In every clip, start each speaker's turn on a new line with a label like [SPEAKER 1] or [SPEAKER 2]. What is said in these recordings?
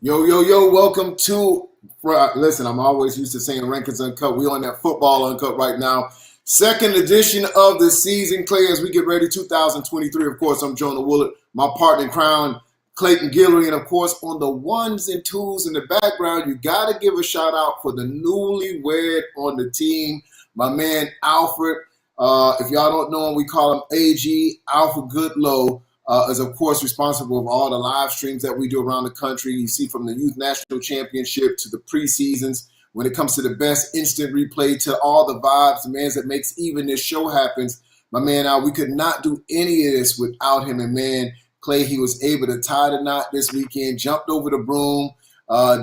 [SPEAKER 1] Yo, yo, yo, welcome to, listen, I'm always used to saying Rankings Uncut. We on that football Uncut right now. Second edition of the season, Clay, as we get ready, 2023. Of course, I'm Jonah Willard, my partner in crime, Clayton Guillory. And of course, on the ones and twos in the background, you got to give a shout out for the newlywed on the team, my man, Alfred. If y'all don't know him, we call him AG, Alfred Goodlow. Is of course responsible for all the live streams that we do around the country. You see from the Youth National Championship to the preseasons, when it comes to the best instant replay to all the vibes, the man that makes even this show happens. My man, we could not do any of this without him. And man, Clay, he was able to tie the knot this weekend, jumped over the broom,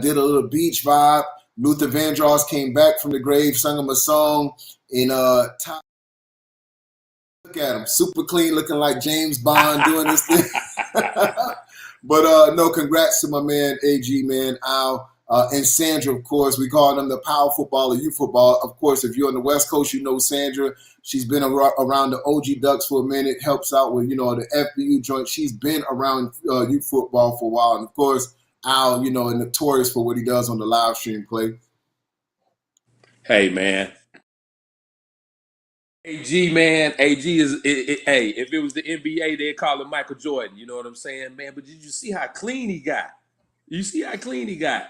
[SPEAKER 1] did a little beach vibe. Luther Vandross came back from the grave, sung him a song, and look at him, super clean, looking like James Bond doing this thing. But no, congrats to my man AG, man, Al, and Sandra. Of course, we call them the power football or youth football. Of course, if you're on the West Coast, you know Sandra. She's been around the OG Ducks for a minute, helps out with the FBU joint. She's been around youth football for a while, and of course, Al, notorious for what he does on the live stream play.
[SPEAKER 2] Hey, man. AG, man. AG is, hey, if it was the NBA, they'd call him Michael Jordan. You know what I'm saying, man? But did you see how clean he got? You see how clean he got?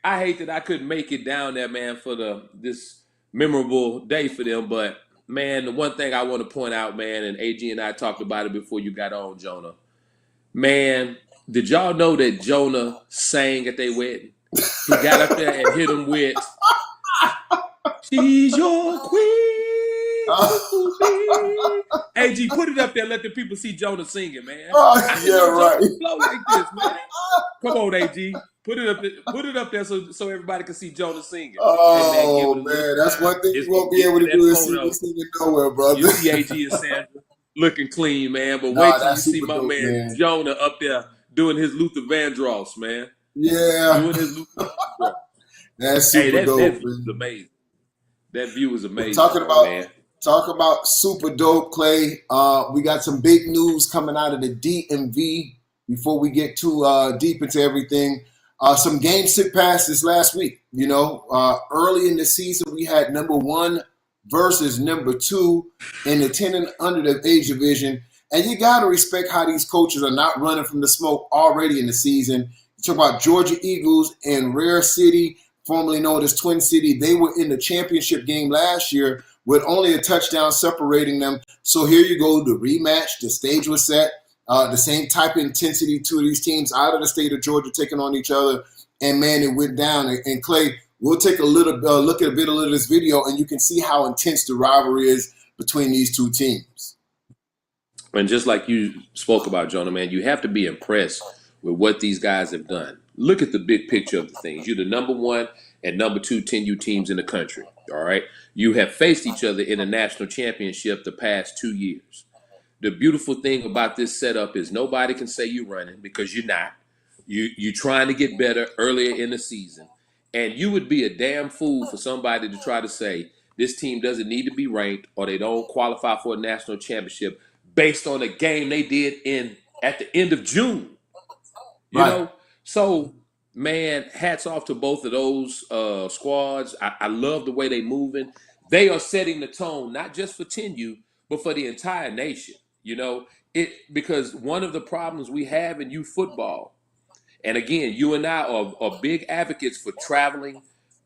[SPEAKER 2] I hate that I couldn't make it down there, man, for this memorable day for them. But, man, the one thing I want to point out, man, and AG and I talked about it before you got on, Jonah. Man, did y'all know that Jonah sang at their wedding? He got up there and hit him with, "She's your queen." AG, put it up there. Let the people see Jonah singing, man.
[SPEAKER 1] Yeah, right.
[SPEAKER 2] Flow like this, man. Come on, AG. Put it up there so everybody can see Jonah singing.
[SPEAKER 1] Oh, man, that's one thing you won't be able to do is see me singing nowhere, brother.
[SPEAKER 2] You see AG and Sandra looking clean, man. But wait till you see my dope, man Jonah up there doing his Luther Vandross, man.
[SPEAKER 1] Yeah.
[SPEAKER 2] Doing his Luther Vandross.
[SPEAKER 1] That's super dope.
[SPEAKER 2] That view is amazing. That view is amazing.
[SPEAKER 1] Talk about super dope, Clay. We got some big news coming out of the DMV before we get too deep into everything. Some games sit past this last week. Early in the season, we had number 1 versus number 2 in the 10 and under the age division. And you got to respect how these coaches are not running from the smoke already in the season. You talk about Georgia Eagles and Rare City, formerly known as Twin City. They were in the championship game last year with only a touchdown separating them. So here you go, the rematch, the stage was set, the same type of intensity, two of these teams out of the state of Georgia taking on each other. And, man, it went down. And Clay, we'll take a little look at a bit of this video, and you can see how intense the rivalry is between these two teams.
[SPEAKER 2] And just like you spoke about, Jonah, man, you have to be impressed with what these guys have done. Look at the big picture of the things. You're the number 1 and number 2 10U teams in the country, all right? You have faced each other in a national championship the past 2 years. The beautiful thing about this setup is nobody can say you're running because you're not. You're trying to get better earlier in the season. And you would be a damn fool for somebody to try to say this team doesn't need to be ranked or they don't qualify for a national championship based on a game they did at the end of June. You know? So, man, hats off to both of those squads. I love the way they're moving. They are setting the tone, not just for 10U, but for the entire nation. Because one of the problems we have in youth football, and again, you and I are big advocates for traveling,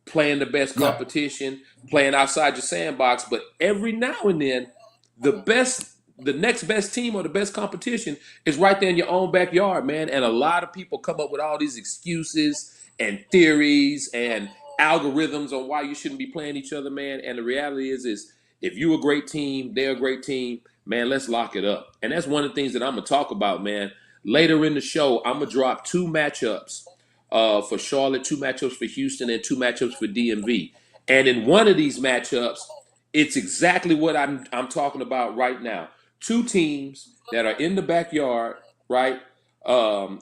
[SPEAKER 2] playing the best competition, playing outside your sandbox, but every now and then, the next best team or the best competition is right there in your own backyard, man. And a lot of people come up with all these excuses and theories and algorithms on why you shouldn't be playing each other, man. And the reality is if you're a great team, they're a great team, man, let's lock it up. And that's one of the things that I'm going to talk about, man. Later in the show, I'm going to drop 2 matchups for Charlotte, 2 matchups for Houston, and 2 matchups for DMV. And in one of these matchups, it's exactly what I'm talking about right now. 2 teams that are in the backyard, right? They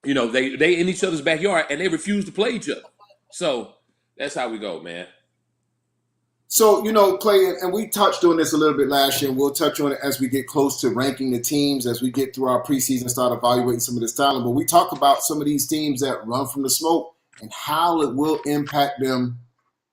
[SPEAKER 2] in each other's backyard and they refuse to play each other. So that's how we go, man.
[SPEAKER 1] So, Clay, and we touched on this a little bit last year, and we'll touch on it as we get close to ranking the teams, as we get through our preseason, start evaluating some of this talent. But we talk about some of these teams that run from the smoke and how it will impact them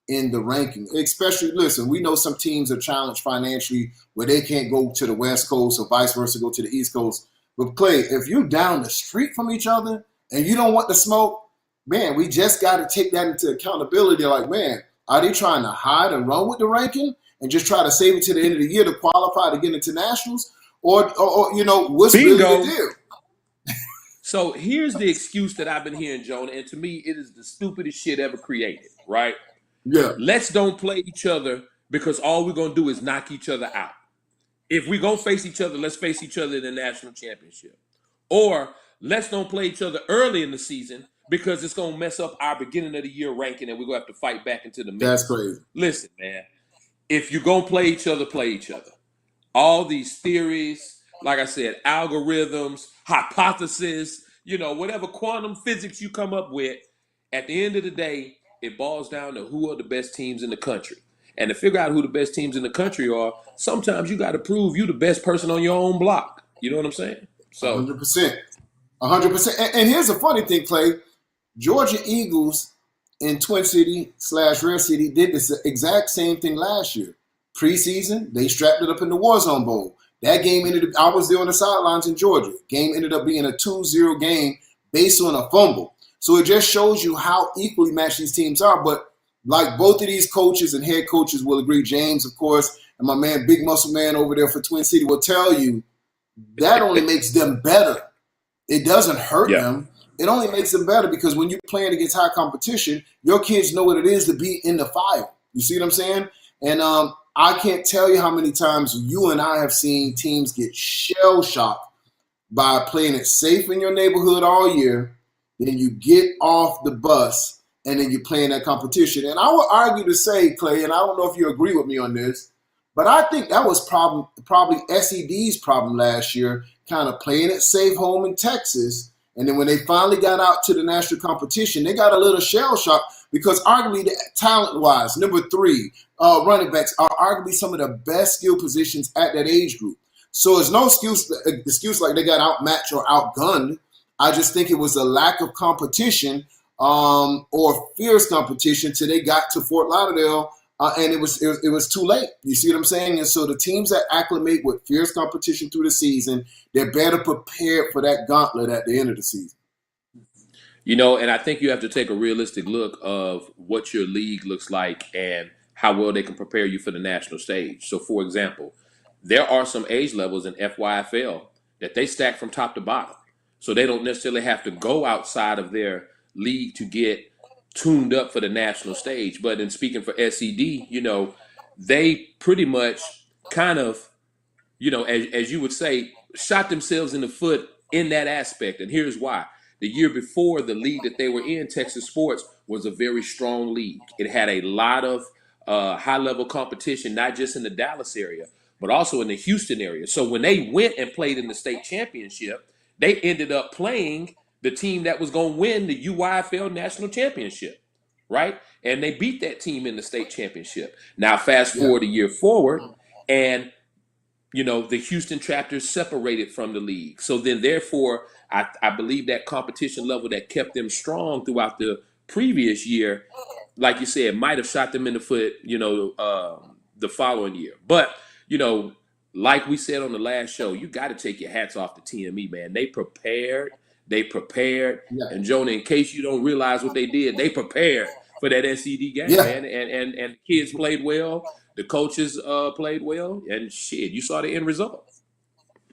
[SPEAKER 1] in the ranking. Especially, listen, we know some teams are challenged financially where they can't go to the West Coast or vice versa, go to the East Coast. But, Clay, if you're down the street from each other and you don't want the smoke, man, we just got to take that into accountability. Like, man, are they trying to hide and run with the ranking and just try to save it to the end of the year to qualify to get into nationals? Or what's
[SPEAKER 2] Bingo.
[SPEAKER 1] really the deal?
[SPEAKER 2] So here's the excuse that I've been hearing, Jonah, and to me, it is the stupidest shit ever created, right?
[SPEAKER 1] Yeah.
[SPEAKER 2] Let's don't play each other because all we're going to do is knock each other out. If we're going to face each other, let's face each other in the national championship. Or let's don't play each other early in the season because it's going to mess up our beginning of the year ranking and we're going to have to fight back into the mix.
[SPEAKER 1] That's crazy.
[SPEAKER 2] Listen, man, if you're going to play each other, play each other. All these theories, like I said, algorithms, hypotheses, whatever quantum physics you come up with, at the end of the day, it boils down to who are the best teams in the country. And to figure out who the best teams in the country are, sometimes you got to prove you the best person on your own block. You know what I'm saying? So
[SPEAKER 1] 100%. 100%. And here's a funny thing, Clay. Georgia Eagles in Twin City/Red City did this exact same thing last year. Preseason, they strapped it up in the Warzone Bowl. That game I was there on the sidelines in Georgia. Game ended up being a 2-0 game based on a fumble. So it just shows you how equally matched these teams are. But like both of these coaches and head coaches will agree, James, of course, and my man, Big Muscle Man over there for Twin City will tell you that only makes them better. It doesn't hurt them. It only makes them better because when you're playing against high competition, your kids know what it is to be in the fire. You see what I'm saying? And I can't tell you how many times you and I have seen teams get shell-shocked by playing it safe in your neighborhood all year. Then you get off the bus, and then you're playing that competition. And I would argue to say, Clay, and I don't know if you agree with me on this, but I think that was probably SED's problem last year, kind of playing it safe home in Texas. And then when they finally got out to the national competition, they got a little shell-shocked because arguably, talent-wise, number 3, running backs are arguably some of the best skill positions at that age group. So it's no excuse like they got outmatched or outgunned. I just think it was a lack of competition or fierce competition till they got to Fort Lauderdale, and it was too late. You see what I'm saying? And so the teams that acclimate with fierce competition through the season, they're better prepared for that gauntlet at the end of the season.
[SPEAKER 2] And I think you have to take a realistic look of what your league looks like and how well they can prepare you for the national stage. So, for example, there are some age levels in FYFL that they stack from top to bottom. So they don't necessarily have to go outside of their league to get tuned up for the national stage. But in speaking for SED, they pretty much kind of, as you would say, shot themselves in the foot in that aspect. And here's why. The year before, the league that they were in, Texas Sports, was a very strong league. It had a lot of high-level competition, not just in the Dallas area, but also in the Houston area. So when they went and played in the state championship, they ended up playing the team that was going to win the UYFL national championship, right? And they beat that team in the state championship. Now, fast forward a year forward, and the Houston chapters separated from the league. So then, therefore, I believe that competition level that kept them strong throughout the previous year, like you said, might have shot them in the foot, the following year. But, like we said on the last show, you got to take your hats off to TME, man. They prepared. Yeah. And, Jonah, in case you don't realize what they did, they prepared for that SED game, man. And the kids played well. The coaches played well. And, shit, you saw the end result.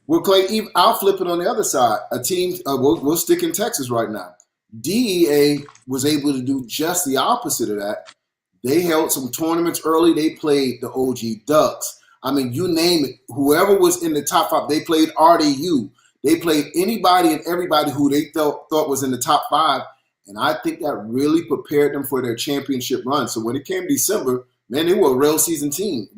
[SPEAKER 1] Well, Clay, I'll flip it on the other side. A team, we'll stick in Texas right now. DEA was able to do just the opposite of that. They held some tournaments early. They played the OG Ducks. I mean, you name it. Whoever was in the top 5, they played RDU. They played anybody and everybody who they thought was in the top 5. And I think that really prepared them for their championship run. So when it came December, man, they were a well-seasoned team.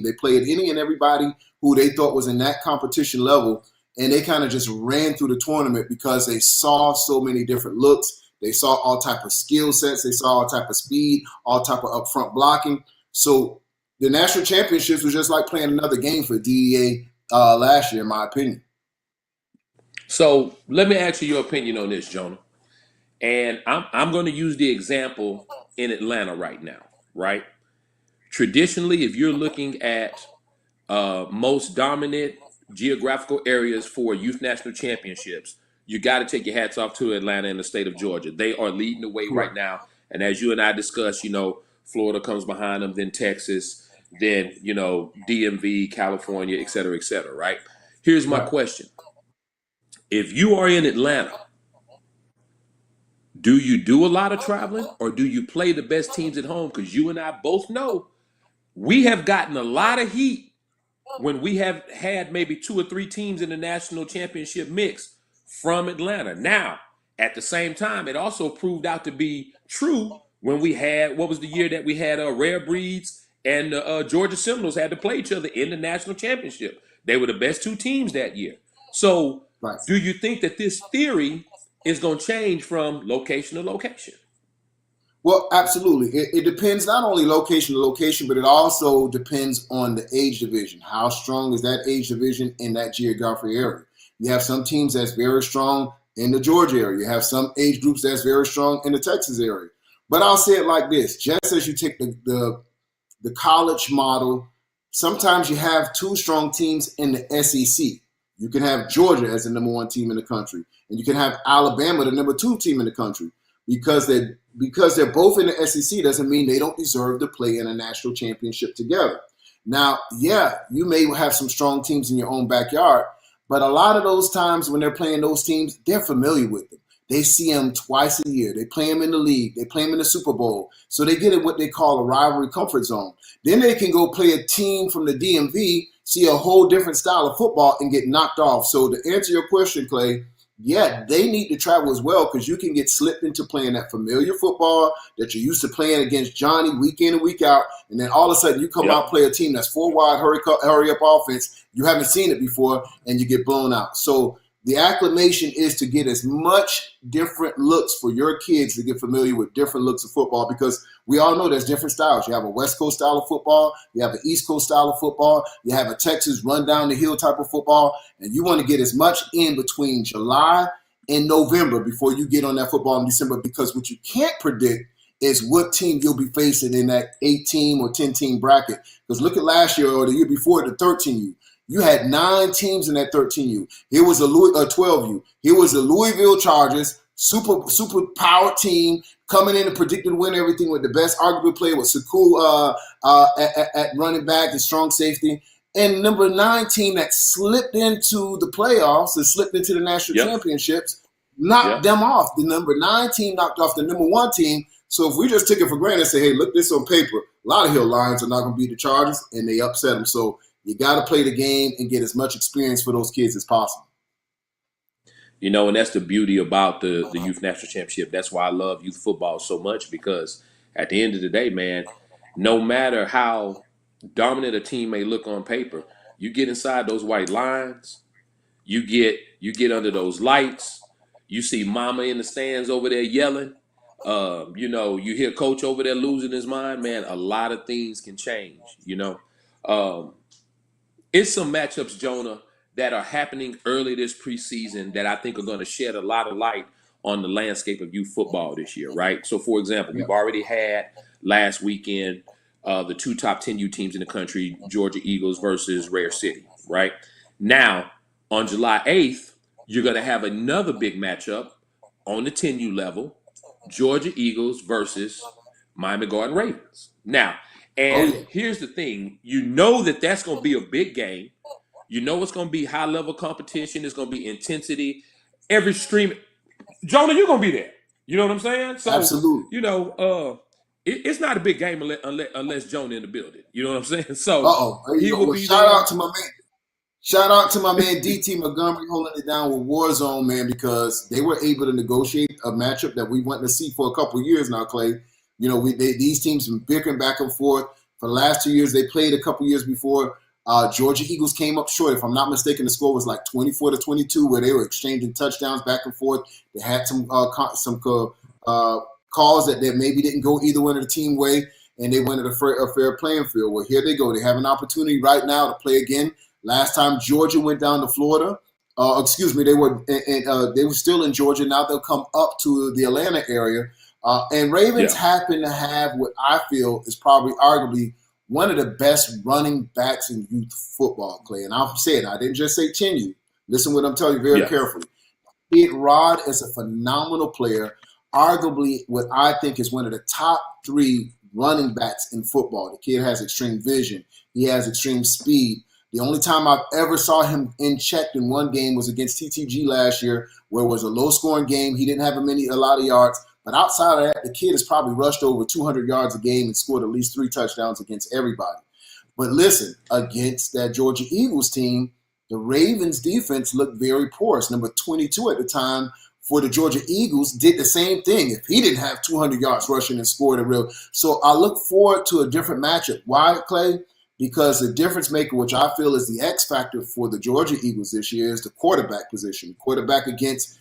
[SPEAKER 1] They played any and everybody who they thought was in that competition level. And they kind of just ran through the tournament because they saw so many different looks. They saw all type of skill sets. They saw all type of speed, all type of upfront blocking. So the national championships was just like playing another game for DEA last year, in my opinion.
[SPEAKER 2] So let me ask you your opinion on this, Jonah. And I'm going to use the example in Atlanta right now, right? Traditionally, if you're looking at most dominant geographical areas for youth national championships, you got to take your hats off to Atlanta and the state of Georgia. They are leading the way right
[SPEAKER 1] Correct.
[SPEAKER 2] now. And as you and I discussed, Florida comes behind them, then Texas, then, DMV, California, et cetera, right? Here's my
[SPEAKER 1] Right.
[SPEAKER 2] question. If you are in Atlanta, do you do a lot of traveling or do you play the best teams at home? Because you and I both know we have gotten a lot of heat when we have had maybe 2 or 3 teams in the national championship mix from Atlanta. Now, at the same time, it also proved out to be true when we had, what was the year that we had Rare Breeds and Georgia Seminoles had to play each other in the national championship. They were the best 2 teams that year. So
[SPEAKER 1] Right.
[SPEAKER 2] do you think that this theory is going to change from location to location?
[SPEAKER 1] Well, absolutely. It depends not only location to location, but it also depends on the age division. How strong is that age division in that geographic area? You have some teams that's very strong in the Georgia area. You have some age groups that's very strong in the Texas area. But I'll say it like this: just as you take the college model, sometimes you have 2 strong teams in the SEC. You can have Georgia as the number 1 team in the country, and you can have Alabama, the number 2 team in the country. Because they're both in the SEC doesn't mean they don't deserve to play in a national championship together. Now, yeah, you may have some strong teams in your own backyard, but a lot of those times when they're playing those teams, they're familiar with them. They see them twice a year. They play them in the league. They play them in the Super Bowl. So they get in what they call a rivalry comfort zone. Then they can go play a team from the DMV, see a whole different style of football, and get knocked off. So to answer your question, Clay, yeah, they need to travel as well because you can get slipped into playing that familiar football that you're used to playing against Johnny week in and week out, and then all of a sudden you come out and play a team that's 4 wide, hurry up offense. You haven't seen it before, and you get blown out. So the acclimation is to get as much different looks for your kids to get familiar with different looks of football because we all know there's different styles. You have a West Coast style of football. You have an East Coast style of football. You have a Texas run down the hill type of football. And you want to get as much in between July and November before you get on that football in December because what you can't predict is what team you'll be facing in that 8-team or 10-team bracket. Because look at last year or the year before, the 13U. You had 9 teams in that 13U. Here was a 12U. Here was the Louisville Chargers, super powered team coming in and predicted to win everything with the best arguable player with Saku at running back and strong safety. And number 9 team that slipped into the playoffs and slipped into the national championships knocked them off. The number 9 team knocked off the number 1 team. So if we just took it for granted and say, hey, look this on paper, a lot of Hill Lions are not going to beat the Chargers, and they upset them. So you got to play the game and get as much experience for those kids as possible.
[SPEAKER 2] And that's the beauty about the Youth National Championship. That's why I love youth football so much because at the end of the day, man, no matter how dominant a team may look on paper, you get inside those white lines, you get under those lights, you see mama in the stands over there yelling, you hear coach over there losing his mind, man, a lot of things can change, It's some matchups, Jonah, that are happening early this preseason that I think are going to shed a lot of light on the landscape of youth football this year, right? So, for example, we've already had last weekend the 2 top 10U teams in the country, Georgia Eagles versus Rare City, right? Now, on July 8th, you're going to have another big matchup on the 10U level, Georgia Eagles versus Miami Garden Ravens. Now, here's the thing. You know that's going to be a big game. You know it's going to be high-level competition. It's going to be intensity. Every stream. Jonah, you're going to be there. You know what I'm saying? So,
[SPEAKER 1] absolutely.
[SPEAKER 2] It's not a big game unless Jonah in the building. You know what I'm saying? So, he will be
[SPEAKER 1] shout out to my man. Shout out to my man DT Montgomery holding it down with Warzone, man, because they were able to negotiate a matchup that we wanted to see for a couple of years now, Clay. These teams have been bickering back and forth. For the last 2 years, they played a couple years before. Georgia Eagles came up short. If I'm not mistaken, the score was like 24-22, where they were exchanging touchdowns back and forth. They had some calls that maybe didn't go either one of the team way. and they went at a fair playing field. Well, here they go. They have an opportunity right now to play again. Last time Georgia went down to Florida, they were still in Georgia. Now they'll come up to the Atlanta area. And Ravens happen to have what I feel is probably arguably one of the best running backs in youth football, Clay. And I'll say it. I didn't just say tenure. Listen what I'm telling you very carefully. Kid Rod is a phenomenal player, arguably what I think is one of the top 3 running backs in football. The kid has extreme vision. He has extreme speed. The only time I've ever saw him in check in one game was against TTG last year, where it was a low-scoring game. He didn't have a lot of yards. But outside of that, the kid has probably rushed over 200 yards a game and scored at least 3 touchdowns against everybody. But listen, against that Georgia Eagles team, the Ravens defense looked very porous. Number 22 at the time for the Georgia Eagles did the same thing. If he didn't have 200 yards rushing and scored a real. So I look forward to a different matchup. Why, Clay? Because the difference maker, which I feel is the X factor for the Georgia Eagles this year, is the quarterback position. Quarterback against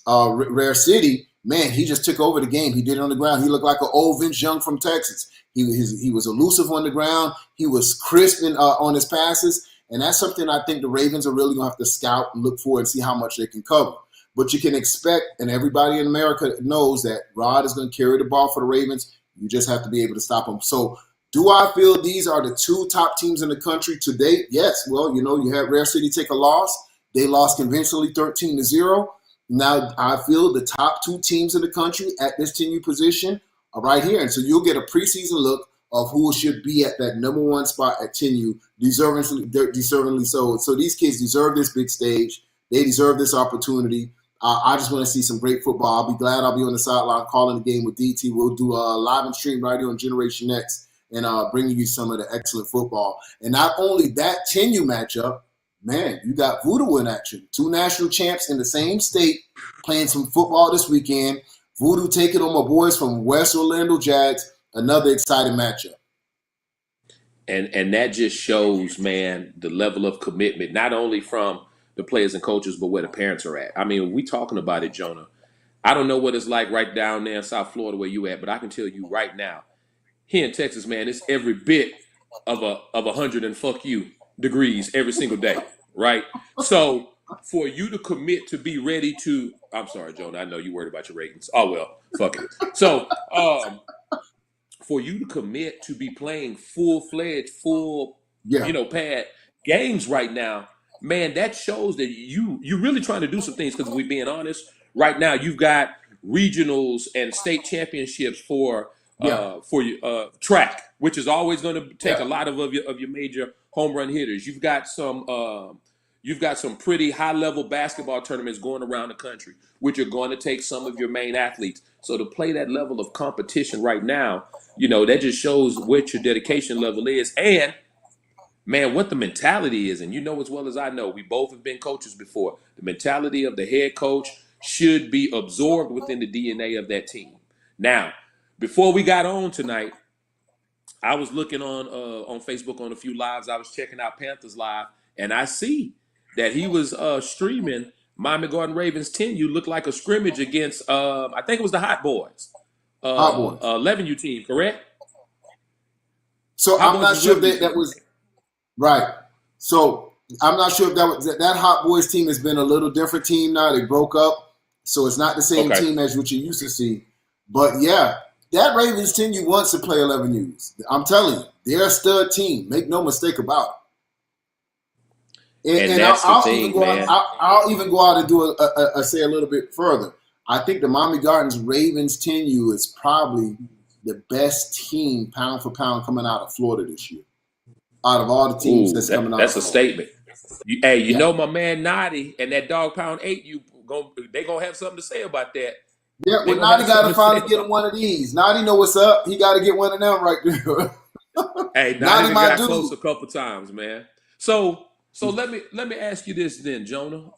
[SPEAKER 1] Rare City, man, he just took over the game. He did it on the ground. He looked like an old Vince Young from Texas. He was elusive on the ground. He was crisp on his passes. And that's something I think the Ravens are really going to have to scout and look for and see how much they can cover. But you can expect, and everybody in America knows that Rod is going to carry the ball for the Ravens. You just have to be able to stop him. So do I feel these are the 2 top teams in the country to date? Yes. Well, you had Rare City take a loss. They lost convincingly 13-0. Now I feel the top 2 teams in the country at this tenure position are right here. And so you'll get a preseason look of who should be at that number 1 spot at tenure, deservingly so. So these kids deserve this big stage. They deserve this opportunity. I just want to see some great football. I'll be glad I'll be on the sideline calling the game with DT. We'll do a live and stream right here on Generation X and bringing you some of the excellent football. And not only that tenure matchup, man, you got Voodoo in action. 2 national champs in the same state playing some football this weekend. Voodoo taking on my boys from West Orlando Jags. Another exciting matchup.
[SPEAKER 2] And that just shows, man, the level of commitment, not only from the players and coaches, but where the parents are at. I mean, we talking about it, Jonah. I don't know what it's like right down there in South Florida where you at, but I can tell you right now, here in Texas, man, it's every bit of 100 and fuck you degrees every single day, right? So for you to commit to be ready to, I'm sorry, Jonah, I know you worried about your ratings. Oh, well, fuck it. So for you to commit to be playing full-fledged, pad games right now, man, that shows that you're really trying to do some things, because we're being honest, right now you've got regionals and state championships for track, which is always going to take a lot of your major home run hitters. You've got some pretty high level basketball tournaments going around the country, which are going to take some of your main athletes. So to play that level of competition right now, that just shows what your dedication level is, and man, what the mentality is. And you know as well as I know, we both have been coaches before. The mentality of the head coach should be absorbed within the DNA of that team. Now, before we got on tonight, I was looking on Facebook on a few lives. I was checking out Panthers Live, and I see that he was streaming Miami Garden Ravens 10. You look like a scrimmage against, I think it was the Hot Boys. 11U team, correct?
[SPEAKER 1] So I'm not sure if that was right. So I'm not sure if that Hot Boys team has been a little different team now. They broke up, so it's not the same team as what you used to see. But yeah, that Ravens team you wants to play 11Us. I'm telling you, they're a stud team. Make no mistake about it. And I'll even go out and do say a little bit further. I think the Miami Gardens Ravens 10U is probably the best team pound for pound coming out of Florida this year. Out of all the teams coming out.
[SPEAKER 2] That's a statement. You know my man Noddy and that Dog Pound 8, they gonna have something to say about that.
[SPEAKER 1] Yeah, well, Noddy got to finally get him one of these. Noddy know what's up. He got to get one of them right there.
[SPEAKER 2] Hey, Noddy got close a couple times, man. So let me ask you this then, Jonah.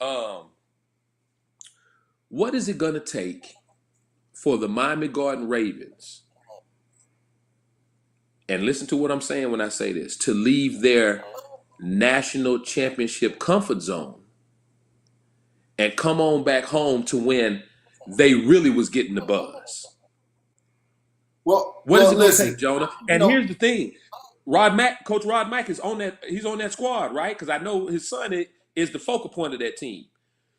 [SPEAKER 2] What is it going to take for the Miami Garden Ravens, and listen to what I'm saying when I say this, to leave their national championship comfort zone and come on back home to when they really was getting the buzz? What is
[SPEAKER 1] Well,
[SPEAKER 2] it going to take,
[SPEAKER 1] listen,
[SPEAKER 2] Jonah?
[SPEAKER 1] you
[SPEAKER 2] And
[SPEAKER 1] know,
[SPEAKER 2] here's the thing: Coach Rod Mack is on that. He's on that squad, right? Because I know his son is the focal point of that team.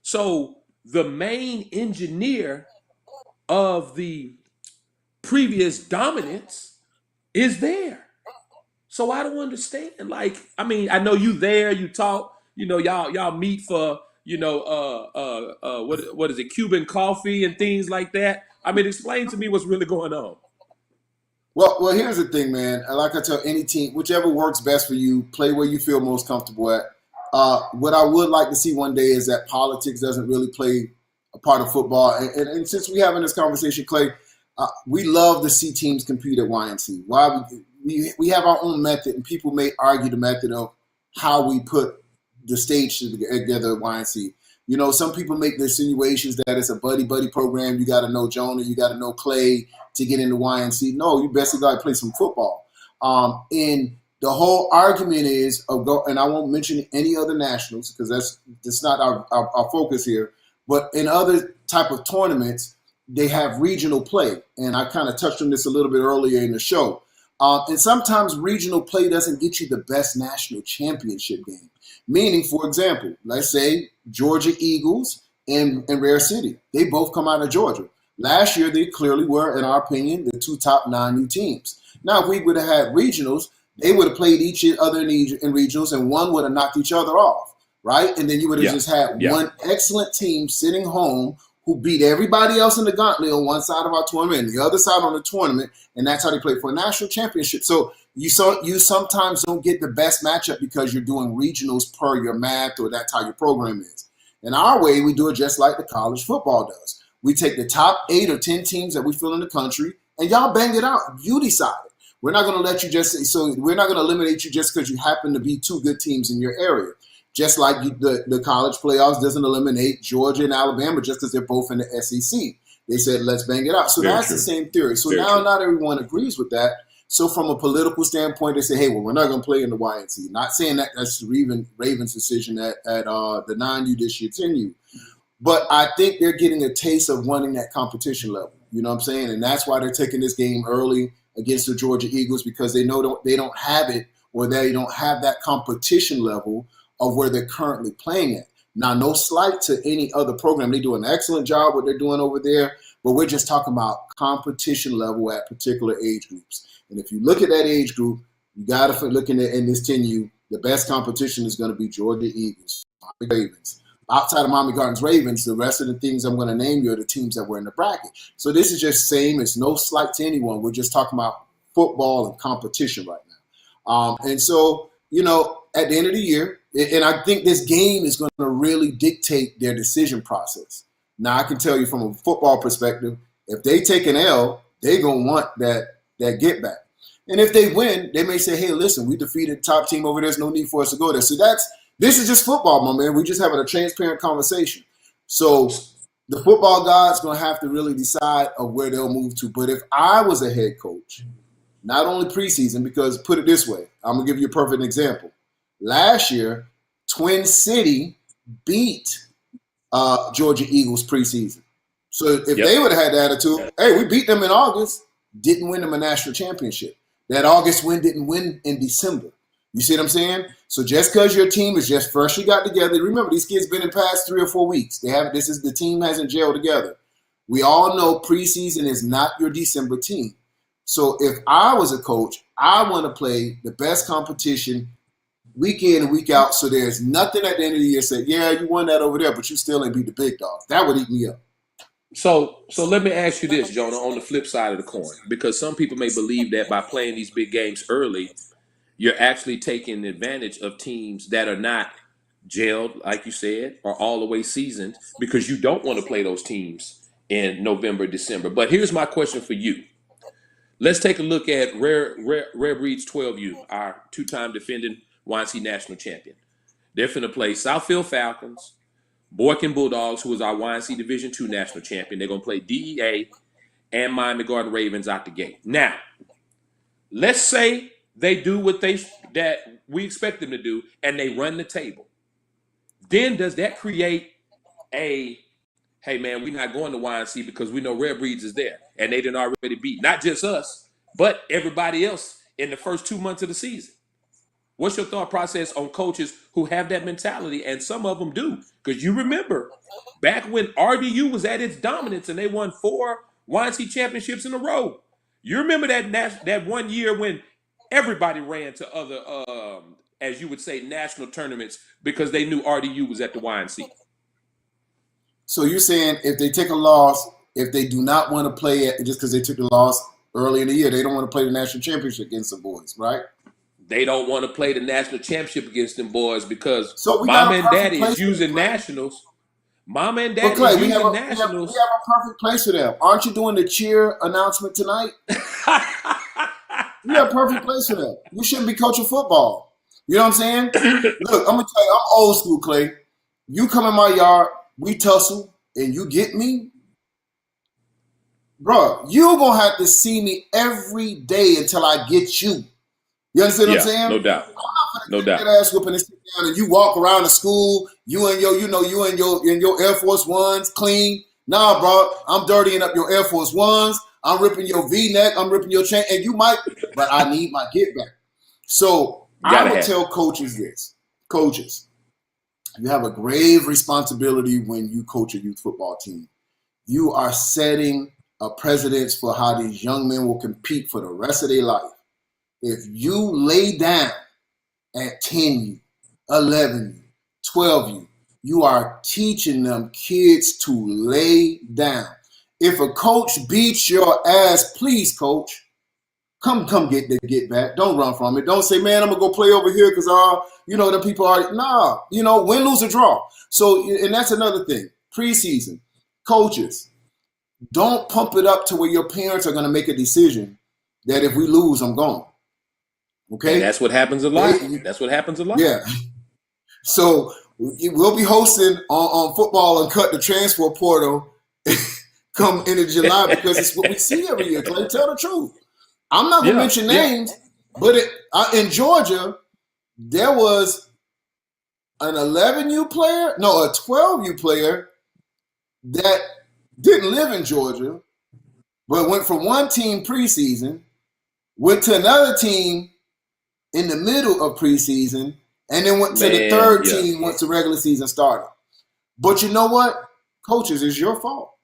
[SPEAKER 2] So the main engineer of the previous dominance is there. So I don't understand. Like, I mean, I know you there, you talk, y'all meet for, what is it, Cuban coffee and things like that. I mean, explain to me what's really going on.
[SPEAKER 1] well, here's the thing, man. Like I tell any team, whichever works best for you, play where you feel most comfortable at. What I would like to see one day is that politics doesn't really play a part of football. And since we having this conversation, Clay, we love to see teams compete at YNC. Why we have our own method, and people may argue the method of how we put the stage together at YNC. You know, some people make the insinuations that it's a buddy program. You got to know Jonah, you got to know Clay to get into YNC. No, you basically got to play some football. And the whole argument is of go, and I won't mention any other nationals because that's not our focus here. But in other type of tournaments, they have regional play, and I kind of touched on this a little bit earlier in the show. And sometimes regional play doesn't get you the best national championship game. Meaning, for example, let's say Georgia Eagles and Rare City. They both come out of Georgia. Last year, they clearly were, in our opinion, the two top non-U teams. Now, if we would have had regionals, they would have played each other in regionals, and one would have knocked each other off, right? And then you would have just had one excellent team sitting home who beat everybody else in the gauntlet on one side of our tournament and the other side on the tournament, and that's how they play for a national championship. So you sometimes don't get the best matchup because you're doing regionals per your math or that's how your program is. In our way, we do it just like the college football does. We take the top 8 or 10 teams that we feel in the country, and y'all bang it out. You decide it. We're not going to let you we're not going to eliminate you just because you happen to be 2 good teams in your area. Just like the college playoffs doesn't eliminate Georgia and Alabama just because they're both in the SEC. They said, let's bang it out. So that's the same theory. So now not everyone agrees with that. So from a political standpoint, they say, hey, well, we're not going to play in the YNC. Not saying that that's the Ravens' decision at the 9U this year, 10U. But I think they're getting a taste of wanting that competition level. You know what I'm saying? And that's why they're taking this game early against the Georgia Eagles because they know they don't have it or they don't have that competition level of where they're currently playing at. Now, no slight to any other program. They do an excellent job what they're doing over there, but we're just talking about competition level at particular age groups. And if you look at that age group, you got to look in this 10U, the best competition is going to be Georgia Eagles, Ravens. Outside of Miami Gardens Ravens, the rest of the things I'm going to name you are the teams that were in the bracket. So this is just same. It's no slight to anyone. We're just talking about football and competition right now. And so, you know, at the end of the year, and I think this game is going to really dictate their decision process. Now, I can tell you from a football perspective, if they take an L, they're going to want that get back. And if they win, they may say, hey, listen, we defeated the top team over there. There's no need for us to go there. So this is just football, my man. We're just having a transparent conversation. So the football god's going to have to really decide of where they'll move to. But if I was a head coach, not only preseason, because put it this way, I'm going to give you a perfect example. Last year, Twin City beat Georgia Eagles preseason. So if they would have had the attitude, hey, we beat them in August, didn't win them a national championship. That August win didn't win in December. You see what I'm saying? So just because your team is just freshly got together, remember these kids been in past 3 or 4 weeks. The team hasn't gelled together. We all know preseason is not your December team. So if I was a coach, I want to play the best competition week in and week out. So there's nothing at the end of the year say, yeah, you won that over there, but you still ain't beat the big dogs. That would eat me up.
[SPEAKER 2] So let me ask you this, Jonah, on the flip side of the coin, because some people may believe that by playing these big games early, you're actually taking advantage of teams that are not gelled, like you said, or all the way seasoned, because you don't want to play those teams in November, December. But here's my question for you. Let's take a look at Rare Breeds 12U, our 2-time defending YNC national champion. They're finna play Southfield Falcons, Boykin Bulldogs, who is our YNC Division II national champion. They're going to play DEA and Miami Garden Ravens out the gate. Now, let's say they do what that we expect them to do, and they run the table. Then does that create hey, man, we're not going to YNC because we know Rare Breeds is there? and they didn't already beat not just us, but everybody else in the first 2 months of the season. What's your thought process on coaches who have that mentality? And some of them do. Because you remember back when RDU was at its dominance and they won 4 YNC championships in a row. You remember that one year when everybody ran to other, as you would say, national tournaments because they knew RDU was at the YNC.
[SPEAKER 1] So you're saying if they take a loss, if they do not want to play it just because they took the loss early in the year, they don't want to play the national championship against the boys, right?
[SPEAKER 2] They don't want to play the national championship against them boys because
[SPEAKER 1] so
[SPEAKER 2] mama and daddy is using nationals. Mama and daddy is using nationals.
[SPEAKER 1] We have a perfect place for them. Aren't you doing the cheer announcement tonight? You have a perfect place for them. You shouldn't be coaching football. You know what I'm saying? Look, I'm going to tell you, I'm old school, Clay. You come in my yard, we tussle, and you get me, bro, you're going to have to see me every day until I get you. You understand what I'm saying?
[SPEAKER 2] No doubt.
[SPEAKER 1] I'm not gonna get that ass whooping and sit down and you walk around the school, you and your Air Force Ones clean. Nah, bro, I'm dirtying up your Air Force Ones. I'm ripping your V-neck. I'm ripping your chain, and you might, but I need my get back. So I would tell coaches this: coaches, you have a grave responsibility when you coach a youth football team. You are setting a precedence for how these young men will compete for the rest of their life. If you lay down at 10U, 11U, 12U, you are teaching them kids to lay down. If a coach beats your ass, please, coach, come get back. Don't run from it. Don't say, man, I'm going to go play over here because, the people are, win, lose, or draw. So, and that's another thing. Preseason, coaches, don't pump it up to where your parents are going to make a decision that if we lose, I'm gone. Okay,
[SPEAKER 2] and that's what happens a lot. That's what happens a lot.
[SPEAKER 1] Yeah. So we'll be hosting on Football Uncut the transfer portal come into July because it's what we see every year. Clay, tell the truth. I'm not gonna mention names, but in Georgia there was an 11U player, no, a 12U player that didn't live in Georgia, but went from one team preseason, went to another team in the middle of preseason, and then went to the third team once the regular season started. But you know what? Coaches, it's your fault.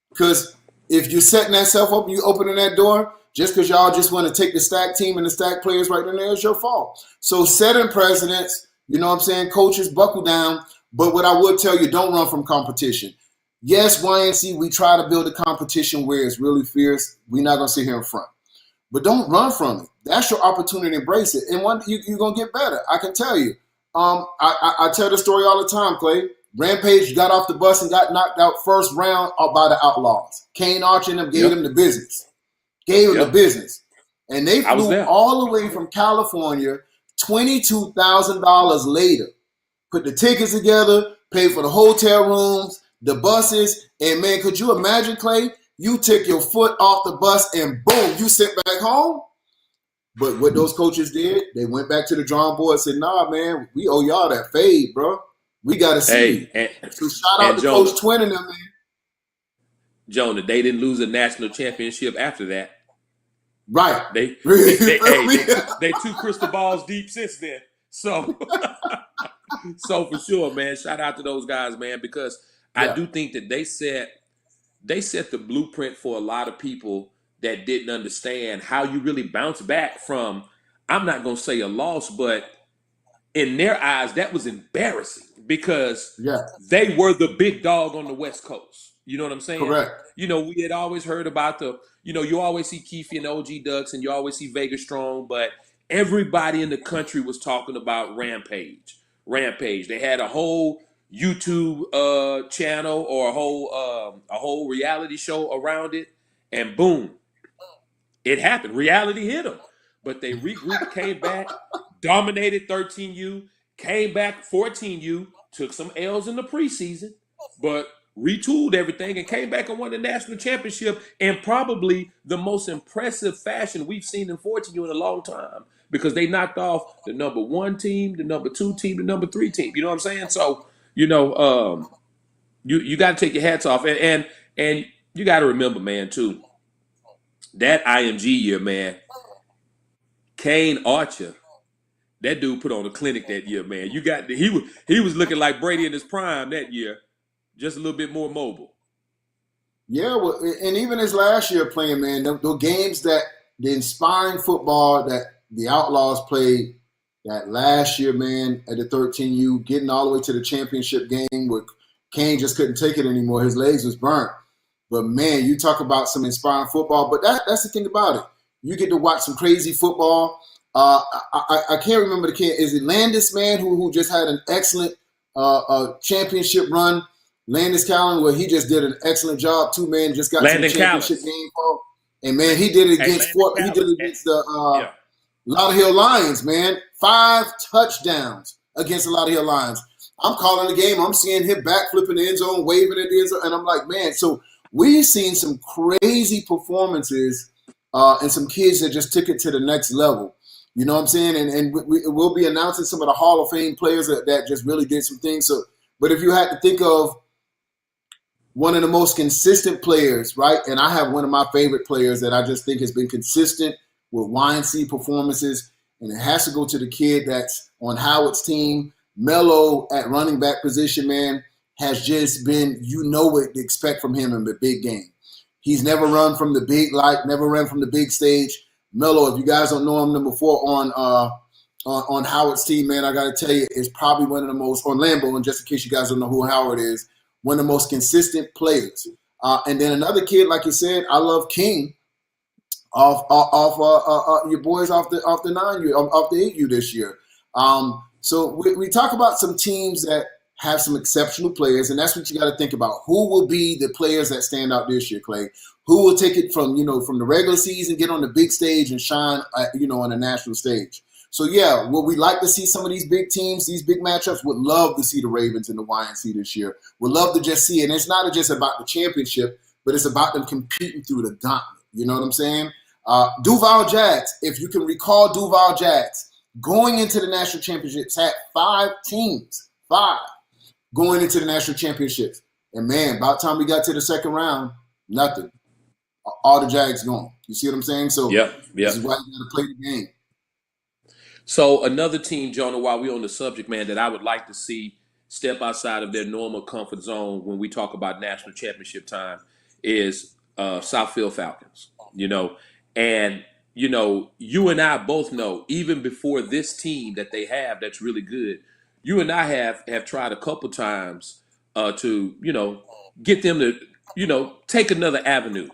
[SPEAKER 1] Because if you're setting that self up and you opening that door, just because y'all just want to take the stack team and the stack players right in there, it's your fault. So setting precedents, coaches, buckle down. But what I would tell you, don't run from competition. Yes, YNC, we try to build a competition where it's really fierce. We're not going to sit here in front. But don't run from it. That's your opportunity to embrace it. And you're going to get better. I can tell you. I tell the story all the time, Clay. Rampage got off the bus and got knocked out first round by the Outlaws. Kane Archer and them gave him the business. The business. And they flew all the way from California, $22,000 later. Put the tickets together, paid for the hotel rooms, the buses. And, man, could you imagine, Clay? You take your foot off the bus and boom, you sit back home. But what those coaches did, they went back to the drawing board and said, nah, man, we owe y'all that fade, bro. We got to see. So shout out to Coach Twin and them, man.
[SPEAKER 2] Jonah, they didn't lose a national championship after that.
[SPEAKER 1] Right.
[SPEAKER 2] They two crystal balls deep since then. So for sure, man, shout out to those guys, man, because I do think that they set the blueprint for a lot of people that didn't understand how you really bounce back from, I'm not going to say a loss, but in their eyes, that was embarrassing because they were the big dog on the West Coast. You know what I'm saying?
[SPEAKER 1] Correct.
[SPEAKER 2] We had always heard about you always see Keefe and OG Ducks and you always see Vegas Strong, but everybody in the country was talking about Rampage. They had a whole YouTube channel or a whole reality show around it, and boom, it happened. Reality hit them, but they regrouped, came back, dominated 13U, came back 14U, took some L's in the preseason, but retooled everything and came back and won the national championship in probably the most impressive fashion we've seen in 14U in a long time because they knocked off the number 1 team, the number 2 team, the number 3 team. You know what I'm saying? So, you got to take your hats off. And you got to remember, man, too, that IMG year, man, Kane Archer, that dude put on a clinic that year, man. He was looking like Brady in his prime that year, just a little bit more mobile.
[SPEAKER 1] Yeah, well, and even his last year playing, man, the games that the inspiring football that the Outlaws played that last year, man, at the 13U, getting all the way to the championship game where Kane just couldn't take it anymore. His legs was burnt. But, man, you talk about some inspiring football. But that's the thing about it. You get to watch some crazy football. I can't remember the kid. Is it Landis, man, who just had an excellent championship run? Landis Callan, where he just did an excellent job too, man. Just got
[SPEAKER 2] Landon
[SPEAKER 1] to the championship
[SPEAKER 2] Callis.
[SPEAKER 1] game, and man, he did it against the Lauderhill Lions, man. 5 touchdowns against the Lauderhill Lions. I'm calling the game. I'm seeing him backflipping the end zone, waving at the end zone, and I'm like, man. So we've seen some crazy performances and some kids that just took it to the next level. You know what I'm saying? And we'll be announcing some of the Hall of Fame players that just really did some things. So, but if you had to think of one of the most consistent players, right? And I have one of my favorite players that I just think has been consistent with YNC performances, and it has to go to the kid that's on Howard's team. Mello at running back position, man, has just been, you know what to expect from him in the big game. He's never run from the big light, never ran from the big stage. Mello, if you guys don't know him, number 4 on Howard's team, man, I got to tell you, is probably one of the most, on Lambeau, and just in case you guys don't know who Howard is, one of the most consistent players. And then another kid, like you said, I love King off your boys off the 9U, off the 8U this year. So we talk about some teams that have some exceptional players, and that's what you got to think about. Who will be the players that stand out this year, Clay? Who will take it from the regular season, get on the big stage, and shine, on a national stage? So, yeah, would we like to see some of these big teams, these big matchups? Would love to see the Ravens in the YNC this year. Would love to just see it. And it's not just about the championship, but it's about them competing through the gauntlet. You know what I'm saying? Duval Jags, if you can recall Duval Jags, going into the national championships, had 5 teams, 5, going into the national championships. And, man, about the time we got to the second round, nothing. All the Jags gone. You see what I'm saying? So This is why you got to play the game.
[SPEAKER 2] So another team, Jonah, while we're on the subject, man, that I would like to see step outside of their normal comfort zone when we talk about national championship time is Southfield Falcons. And you and I both know, even before this team that they have that's really good, you and I have tried a couple times to get them to take another avenue.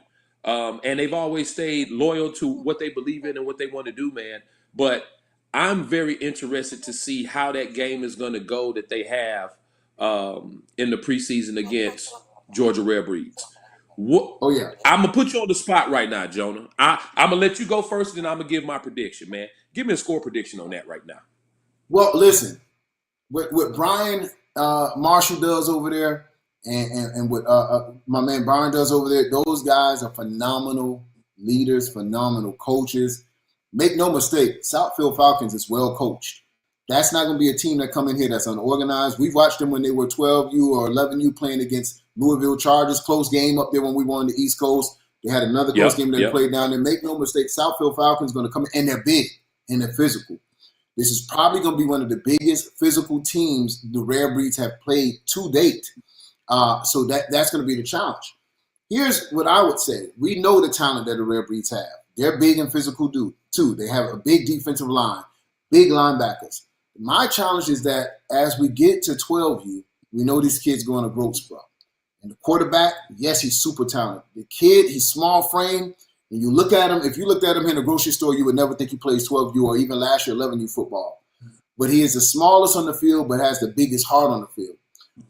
[SPEAKER 2] And they've always stayed loyal to what they believe in and what they want to do, man. But I'm very interested to see how that game is going to go that they have in the preseason against Georgia Rare Breeds.
[SPEAKER 1] Oh, yeah.
[SPEAKER 2] I'm going to put you on the spot right now, Jonah. I'm going to let you go first, and then I'm going to give my prediction, man. Give me a score prediction on that right now.
[SPEAKER 1] Well, listen, what Brian Marshall does over there and what my man Brian does over there, those guys are phenomenal leaders, phenomenal coaches. Make no mistake, Southfield Falcons is well coached. That's not going to be a team that come in here that's unorganized. We've watched them when they were 12U or 11U playing against Louisville Chargers. Close game up there when we were on the East Coast. They had another close game they played down there. Make no mistake, Southfield Falcons going to come in, and they're big and they're physical. This is probably going to be one of the biggest physical teams the Rare Breeds have played to date. So that's going to be the challenge. Here's what I would say. We know the talent that the Rare Breeds have. They're big and physical too. They have a big defensive line, big linebackers. My challenge is that as we get to 12U, we know these kids going to growth spurt. And the quarterback, yes, he's super talented. The kid, he's small frame. And you look at him, if you looked at him in a grocery store, you would never think he plays 12U or even last year 11U football. But he is the smallest on the field, but has the biggest heart on the field.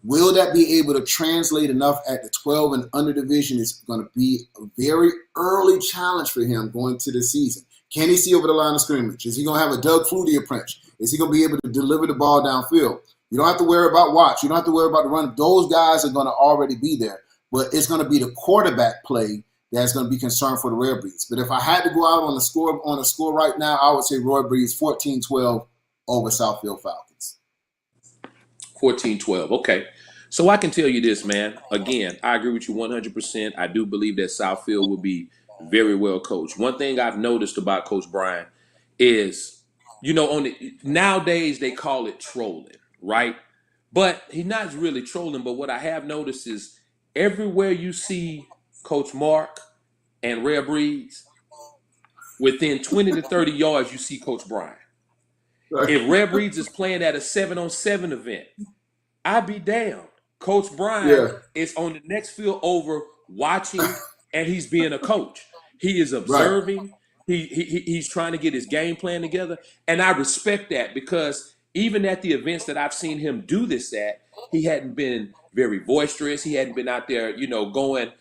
[SPEAKER 1] Will that be able to translate enough at the 12 and under division is going to be a very early challenge for him going to the season. Can he see over the line of scrimmage? Is he going to have a Doug Flutie approach? Is he going to be able to deliver the ball downfield? You don't have to worry about Watts. You don't have to worry about the run. Those guys are going to already be there. But it's going to be the quarterback play that's going to be concerned for the Rare Breeds. But if I had to go out on a score right now, I would say Rare Breeds 14-12 over Southfield Falcons.
[SPEAKER 2] 14-12. Okay. So I can tell you this, man. Again, I agree with you 100%. I do believe that Southfield will be very well coached. One thing I've noticed about Coach Brian is, nowadays they call it trolling, right? But he's not really trolling. But what I have noticed is everywhere you see Coach Mark and Rare Breeze, within 20 to 30 yards, you see Coach Brian.
[SPEAKER 1] Right.
[SPEAKER 2] If Rare Breeze is playing at a 7-on-7 event, I'd be damned. Coach Brian
[SPEAKER 1] Yeah.
[SPEAKER 2] is on the next field over watching, and he's being a coach. He is
[SPEAKER 1] Right.
[SPEAKER 2] observing. He's trying to get his game plan together. And I respect that because even at the events that I've seen him do this at, he hadn't been very boisterous. He hadn't been out there, going,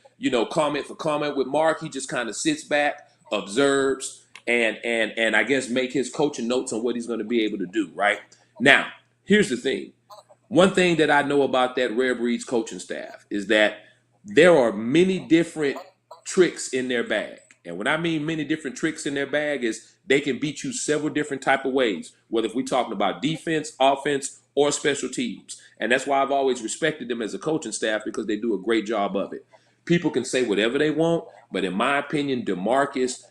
[SPEAKER 2] comment for comment with Mark. He just kind of sits back, observes, and I guess make his coaching notes on what he's going to be able to do, right? Now, here's the thing. One thing that I know about that Rare Breeds coaching staff is that there are many different tricks in their bag. And when I mean many different tricks in their bag is they can beat you several different type of ways, whether if we're talking about defense, offense, or special teams. And that's why I've always respected them as a coaching staff because they do a great job of it. People can say whatever they want, but in my opinion, DeMarcus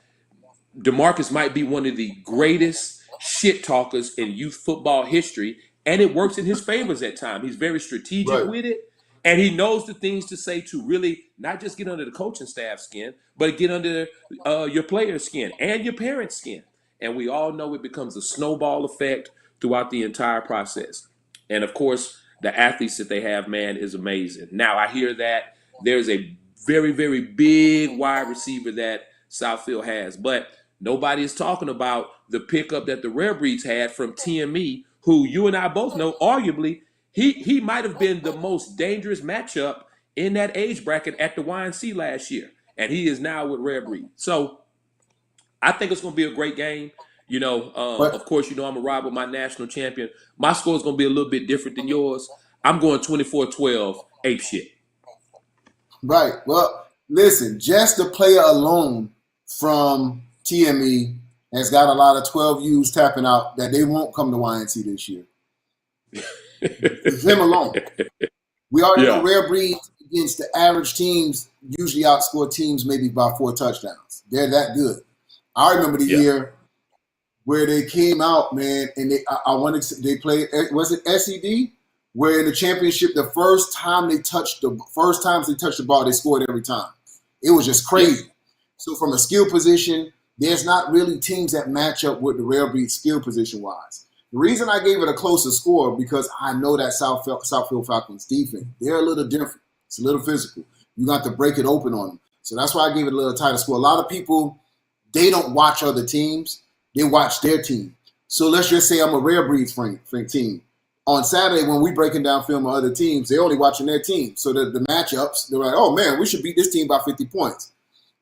[SPEAKER 2] might be one of the greatest shit talkers in youth football history, and it works in his favors at times. He's very strategic
[SPEAKER 1] Right.
[SPEAKER 2] with it, and he knows the things to say to really not just get under the coaching staff skin, but get under your player's skin and your parents' skin. And we all know it becomes a snowball effect throughout the entire process. And of course, the athletes that they have, man, is amazing. Now, I hear that there's a very, very big wide receiver that Southfield has, but nobody is talking about the pickup that the Rare Breeds had from TME, who you and I both know, arguably, he might have been the most dangerous matchup in that age bracket at the YNC last year. And he is now with Rare Breed. So I think it's going to be a great game.
[SPEAKER 1] But
[SPEAKER 2] Of course, I'm a ride with my national champion. My score is going to be a little bit different than yours. I'm going 24-12, ape shit.
[SPEAKER 1] right. Well, listen, just the player alone from TME has got a lot of 12U's tapping out that they won't come to YNC this year. It's him alone. We already know Rare Breeds against the average teams usually outscore teams maybe by 4 touchdowns. They're that good. I remember the year where they came out, man, and they played, was it SED? Where in the championship, the first times they touched the ball, they scored every time. It was just crazy. So from a skill position, there's not really teams that match up with the Rare Breed skill position-wise. The reason I gave it a closer score because I know that Southfield Falcons defense, they're a little different. It's a little physical. You got to break it open on them. So that's why I gave it a little tighter score. A lot of people, they don't watch other teams. They watch their team. So let's just say I'm a Rare Breeds team. On Saturday, when we breaking down film of other teams, they're only watching their team. So the matchups, they're like, oh, man, we should beat this team by 50 points.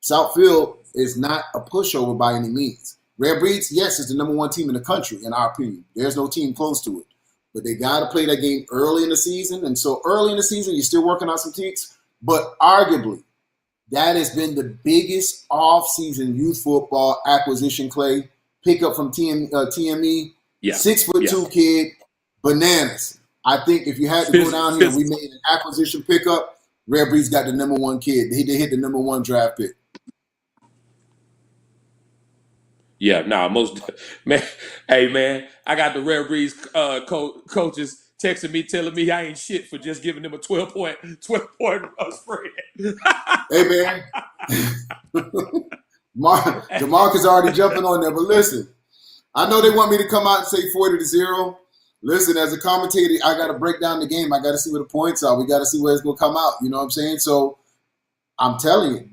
[SPEAKER 1] Southfield is not a pushover by any means. Rare Breeds, yes, is the number 1 team in the country, in our opinion. There's no team close to it. But they got to play that game early in the season. And so early in the season, you're still working on some tweaks. But arguably, that has been the biggest off-season youth football acquisition, Clay. Pickup from TME, 6'2" kid, bananas. I think if you had to go down here, we made an acquisition pickup. Rare Breeds got the number 1 kid. They hit the number 1 draft pick.
[SPEAKER 2] Yeah, most man. Hey, man, I got the Rare Breeds coaches texting me, telling me I ain't shit for just giving them a 12-point spread.
[SPEAKER 1] Hey, man, DeMarcus already jumping on there. But listen, I know they want me to come out and say 40-0. Listen, as a commentator, I got to break down the game. I got to see where the points are. We got to see where it's going to come out. You know what I'm saying? So I'm telling you,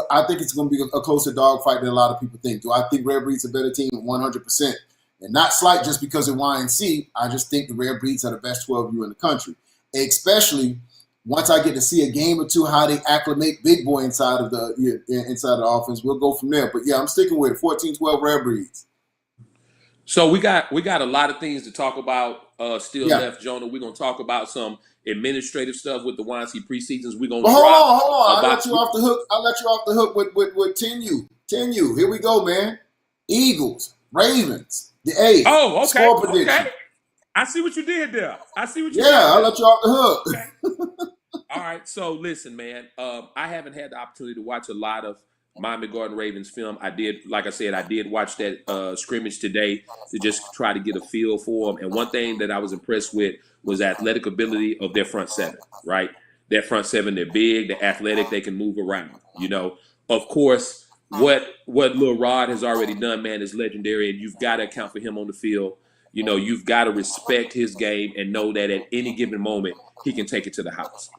[SPEAKER 1] I think it's going to be a closer dogfight than a lot of people think. Do I think Rare Breeds a better team? 100%. And not slight just because of YNC. I just think the Rare Breeds are the best 12U in the country. Especially once I get to see a game or two how they acclimate Big Boy inside of the offense. We'll go from there. But yeah, I'm sticking with it. 14-12 Rare Breeds.
[SPEAKER 2] So we got a lot of things to talk about left, Jonah. We're gonna talk about some administrative stuff with the YNC preseasons. We're gonna
[SPEAKER 1] hold on. I'll let you off the hook with 10U. 10U. Here we go, man. Eagles, Ravens. The A.
[SPEAKER 2] Oh, okay.
[SPEAKER 1] Score prediction.
[SPEAKER 2] Okay. I see what you did there. I see what you
[SPEAKER 1] Yeah,
[SPEAKER 2] did
[SPEAKER 1] I'll
[SPEAKER 2] there.
[SPEAKER 1] let you off the hook.
[SPEAKER 2] Okay. All right. So listen, man. I haven't had the opportunity to watch a lot of Miami Garden Ravens film. I did, like I said, I did watch that scrimmage today to just try to get a feel for them. And one thing that I was impressed with was the athletic ability of their front seven. Right, their front seven. They're big. They're athletic. They can move around. Of course, what Lil Rod has already done, man, is legendary, and you've got to account for him on the field. You've got to respect his game and know that at any given moment he can take it to the house.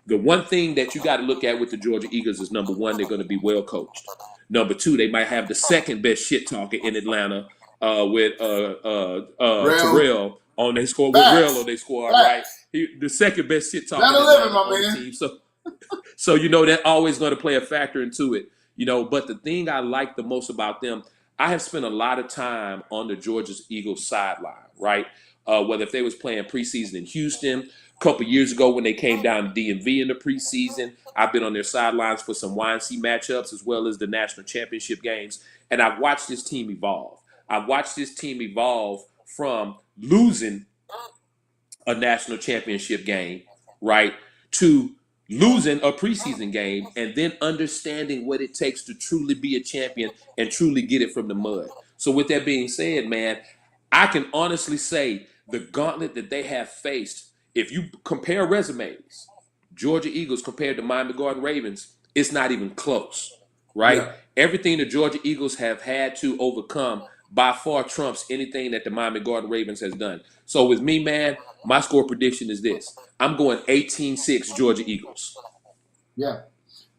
[SPEAKER 2] The one thing that you got to look at with the Georgia Eagles is, number one, they're going to be well coached. Number two, they might have the second best shit talker in Atlanta with
[SPEAKER 1] Real
[SPEAKER 2] Terrell on their squad, with Real on
[SPEAKER 1] facts.
[SPEAKER 2] their squad, right?
[SPEAKER 1] Facts.
[SPEAKER 2] The second best shit talker
[SPEAKER 1] Better
[SPEAKER 2] in
[SPEAKER 1] living,
[SPEAKER 2] Atlanta
[SPEAKER 1] my
[SPEAKER 2] on the
[SPEAKER 1] man.
[SPEAKER 2] team. So that always going to play a factor into it. But the thing I like the most about them, I have spent a lot of time on the Georgia Eagles sideline, right? Whether if they was playing preseason in Houston, a couple years ago when they came down to DMV in the preseason, I've been on their sidelines for some YNC matchups as well as the national championship games, and I've watched this team evolve. I've watched this team evolve from losing a national championship game, right, to losing a preseason game and then understanding what it takes to truly be a champion and truly get it from the mud. So with that being said, man, I can honestly say the gauntlet that they have faced, if you compare resumes, Georgia Eagles compared to Miami Garden Ravens, it's not even close, right?
[SPEAKER 1] Yeah.
[SPEAKER 2] Everything the Georgia Eagles have had to overcome by far trumps anything that the Miami Garden Ravens has done. So with me, man, my score prediction is this. I'm going 18-6 Georgia Eagles.
[SPEAKER 1] Yeah.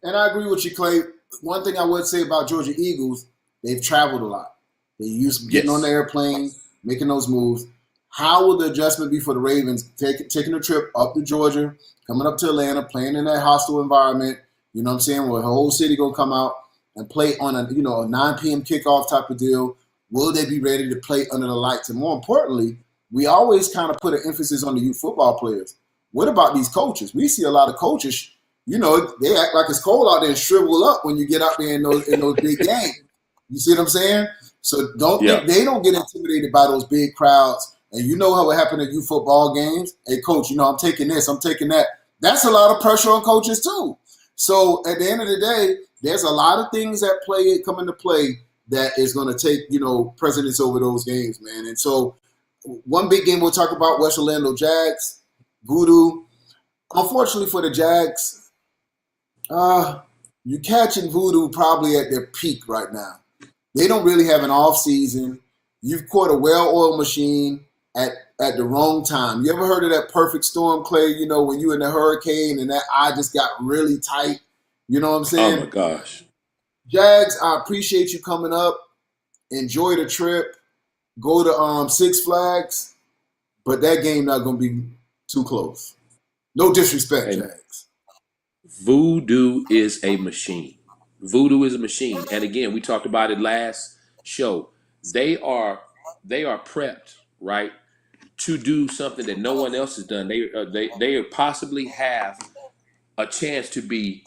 [SPEAKER 1] And I agree with you, Clay. One thing I would say about Georgia Eagles, they've traveled a lot. They used to getting on the airplane, making those moves. How will the adjustment be for the Ravens taking a trip up to Georgia, coming up to Atlanta, playing in that hostile environment, you know what I'm saying, where the whole city going to come out and play on a 9 p.m. kickoff type of deal? Will they be ready to play under the lights? And more importantly, we always kind of put an emphasis on the youth football players. What about these coaches? We see a lot of coaches, they act like it's cold out there and shrivel up when you get out there in those big games. You see what I'm saying? So don't think they don't get intimidated by those big crowds. And you know how it happened at youth football games. Hey, coach, I'm taking this, I'm taking that. That's a lot of pressure on coaches too. So at the end of the day, there's a lot of things that come into play that is going to take, precedence over those games, man. And so one big game we'll talk about, West Orlando Jags, Voodoo. Unfortunately for the Jags, you're catching Voodoo probably at their peak right now. They don't really have an off season. You've caught a well-oiled machine at the wrong time. You ever heard of that perfect storm, Clay? When you in the hurricane and that eye just got really tight. You know what I'm saying?
[SPEAKER 2] Oh my gosh.
[SPEAKER 1] Jags, I appreciate you coming up. Enjoy the trip. Go to Six Flags, but that game not going to be too close. No disrespect, Jags.
[SPEAKER 2] Voodoo is a machine. Voodoo is a machine. And again, we talked about it last show. They are prepped, right, to do something that no one else has done. They possibly have a chance to be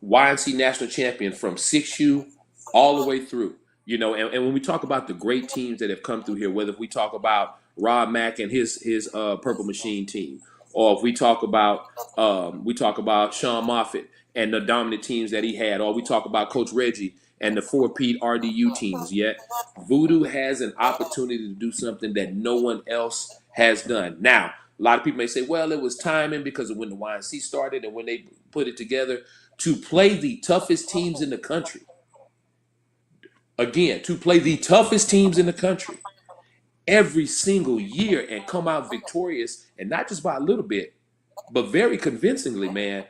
[SPEAKER 2] YNC national champion from 6U all the way through. And when we talk about the great teams that have come through here, whether if we talk about Rob Mack and his Purple Machine team, or if we talk about Sean Moffitt and the dominant teams that he had, or we talk about Coach Reggie and the 4-Pete RDU teams, yet Voodoo has an opportunity to do something that no one else has done. Now, a lot of people may say, well, it was timing because of when the YNC started and when they put it together to play the toughest teams in the country. Again, to play the toughest teams in the country every single year and come out victorious, and not just by a little bit, but very convincingly, man.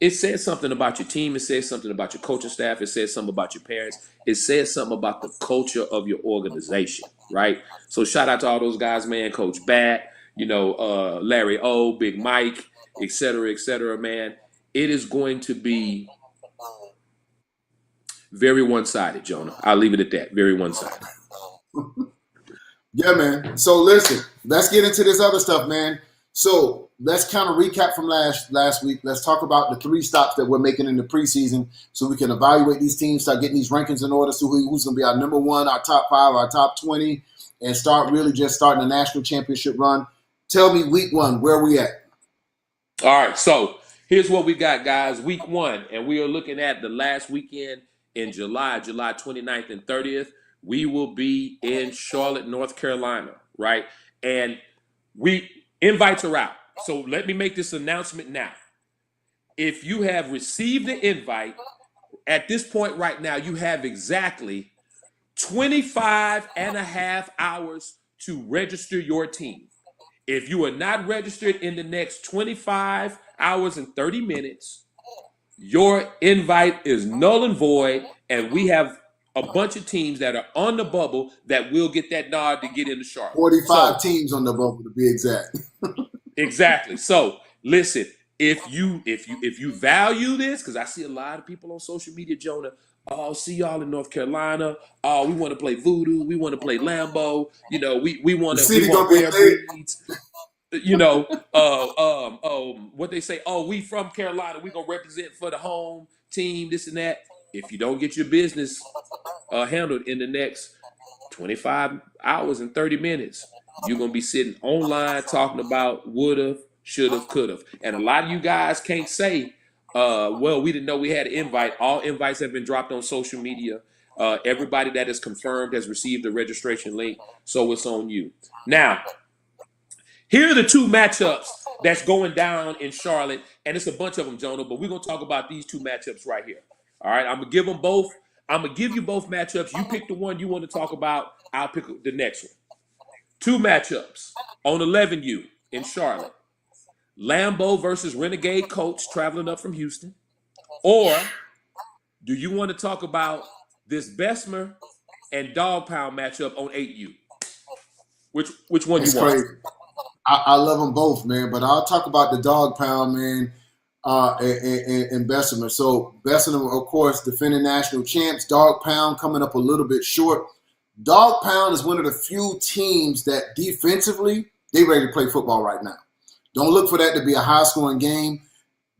[SPEAKER 2] It says something about your team. It says something about your coaching staff. It says something about your parents. It says something about the culture of your organization, right? So shout out to all those guys, man. Coach Bat, Larry O, Big Mike, et cetera, man. It is going to be very one-sided, Jonah. I'll leave it at that. Very one-sided.
[SPEAKER 1] Yeah, man. So listen, let's get into this other stuff, man. So let's kind of recap from last week. Let's talk about the 3 stops that we're making in the preseason so we can evaluate these teams, start getting these rankings in order, so who's going to be our number 1, our top 5, our top 20, and start really just starting the national championship run. Tell me, week 1, where are we at?
[SPEAKER 2] All right, so here's what we got, guys. Week 1, and we are looking at the last weekend in July 29th and 30th. We will be in Charlotte, North Carolina, right? And invites are out. So let me make this announcement now. If you have received the invite, at this point right now, you have exactly 25 and a half hours to register your team. If you are not registered in the next 25 hours and 30 minutes, your invite is null and void, and we have a bunch of teams that are on the bubble that will get that nod to get into Charlotte.
[SPEAKER 1] 45 teams on the bubble, to be exact.
[SPEAKER 2] Exactly. So listen, if you value this, because I see a lot of people on social media, Jonah, oh, see y'all in North Carolina. Oh, we want to play voodoo. We want to play Lambeau. You know, we want rare breeds. You know, what they say, oh, we from Carolina, we gonna represent for the home team, this and that. If you don't get your business handled in the next 25 hours and 30 minutes, you're gonna be sitting online talking about would've, should've, could've. And a lot of you guys can't say, well, we didn't know we had an invite. All invites have been dropped on social media. Everybody that is confirmed has received the registration link, so it's on you. Now, here are the 2 matchups that's going down in Charlotte, and it's a bunch of them, Jonah, but we're going to talk about these 2 matchups right here. All right, I'm going to give them both. I'm going to give you both matchups. You pick the one you want to talk about. I'll pick the next one. 2 matchups on 11U in Charlotte. Lambeau versus Renegade Coach traveling up from Houston. Or do you want to talk about this Bessemer and Dog Pound matchup on 8U? Which one
[SPEAKER 1] It's
[SPEAKER 2] you want?
[SPEAKER 1] Crazy. I love them both, man, but I'll talk about the Dog Pound, man, and Bessemer. So Bessemer, of course, defending national champs. Dog Pound coming up a little bit short. Dog Pound is one of the few teams that defensively, they ready to play football right now. Don't look for that to be a high-scoring game.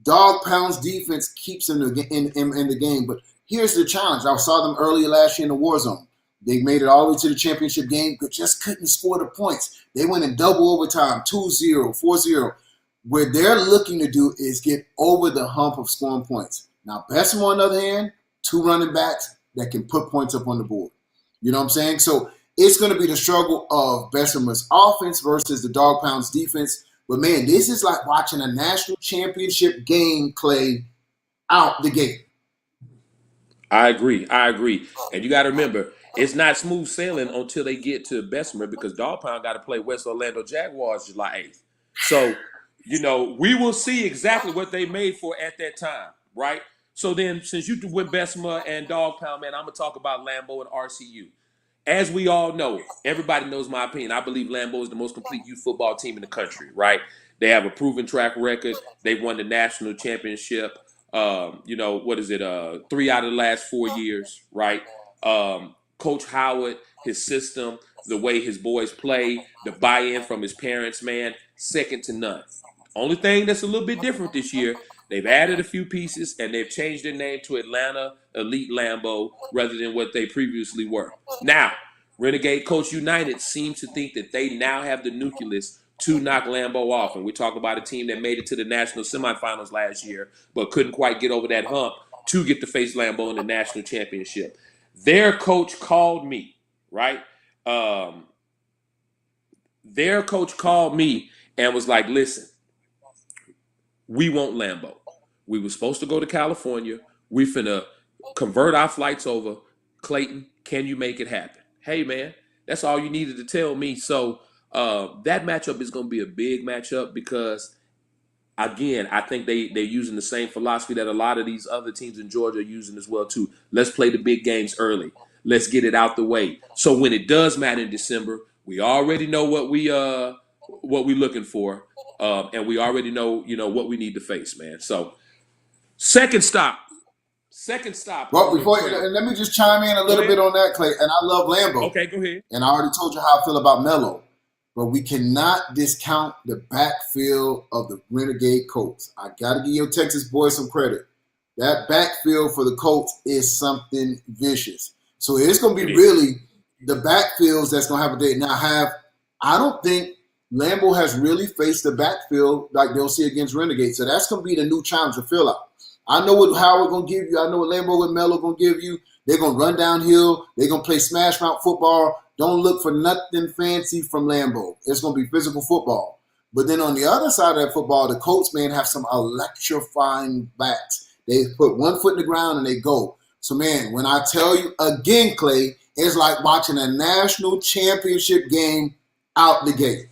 [SPEAKER 1] Dog Pound's defense keeps them in the game, but here's the challenge. I saw them earlier last year in the War Zone. They made it all the way to the championship game, but just couldn't score the points. They went in double overtime, 2-0, 4-0. What they're looking to do is get over the hump of scoring points. Now, Bessemer, on the other hand, 2 running backs that can put points up on the board. You know what I'm saying? So it's going to be the struggle of Bessemer's offense versus the Dog Pound's defense. But, man, this is like watching a national championship game, Clay, out the gate.
[SPEAKER 2] I agree. And you got to remember, it's not smooth sailing until they get to Bessemer, because Dog Pound got to play West Orlando Jaguars July 8th. So, you know, we will see exactly what they made for at that time, right? So then, since you went Bessemer and Dog Pound, man, I'm going to talk about Lambeau and RCU. As we all know, everybody knows my opinion. I believe Lambeau is the most complete youth football team in the country, right? They have a proven track record. They've won the national championship. 3 out of the last 4 years, right? Coach Howard, his system, the way his boys play, the buy-in from his parents, man, second to none. Only thing that's a little bit different this year, they've added a few pieces and they've changed their name to Atlanta Elite Lambeau rather than what they previously were. Now, Renegade Coach United seems to think that they now have the nucleus to knock Lambeau off. And we talk about a team that made it to the national semifinals last year, but couldn't quite get over that hump to get to face Lambeau in the national championship. Their coach called me, right? Their coach called me and was like, listen, we want Lambeau. We were supposed to go to California. We finna convert our flights over. Clayton, can you make it happen? Hey, man, that's all you needed to tell me. So that matchup is going to be a big matchup because, again, I think they're using the same philosophy that a lot of these other teams in Georgia are using as well, too. Let's play the big games early. Let's get it out the way. So when it does matter in December, we already know what we're looking for, and we already know, what we need to face, man. So second stop.
[SPEAKER 1] Well, let me just chime in a little bit on that, Clay. And I love Lambeau.
[SPEAKER 2] Okay, go ahead.
[SPEAKER 1] And I already told you how I feel about Melo. but we cannot discount the backfield of the Renegade Colts. I got to give your Texas boys some credit. That backfield for the Colts is something vicious. So it's going to be really the backfields that's going to have a day. Now, I don't think Lambeau has really faced the backfield like they'll see against Renegade. So that's going to be the new challenge to fill out. I know what Howard going to give you. I know what Lambeau and Mello going to give you. They're going to run downhill. They're going to play smash mouth football. Don't look for nothing fancy from Lambeau. It's going to be physical football. But then on the other side of that football, the Colts, man, have some electrifying backs. They put one foot in the ground and they go. So, man, when I tell you again, Clay, it's like watching a national championship game out the gate.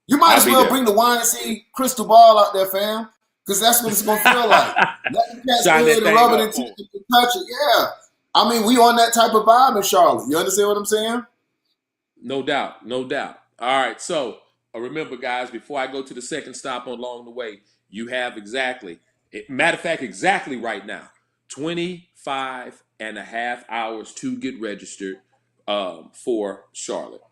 [SPEAKER 1] You might as well bring the YNC crystal ball out there, fam, because that's what it's going to feel like. Let the cats go and rub it and touch it. Yeah. I mean, we on that type of vibe in Charlotte. You understand what I'm saying?
[SPEAKER 2] No doubt. No doubt. All right. So, remember, guys, before I go to the second stop along the way, you have exactly right now, 25 and a half hours to get registered for Charlotte.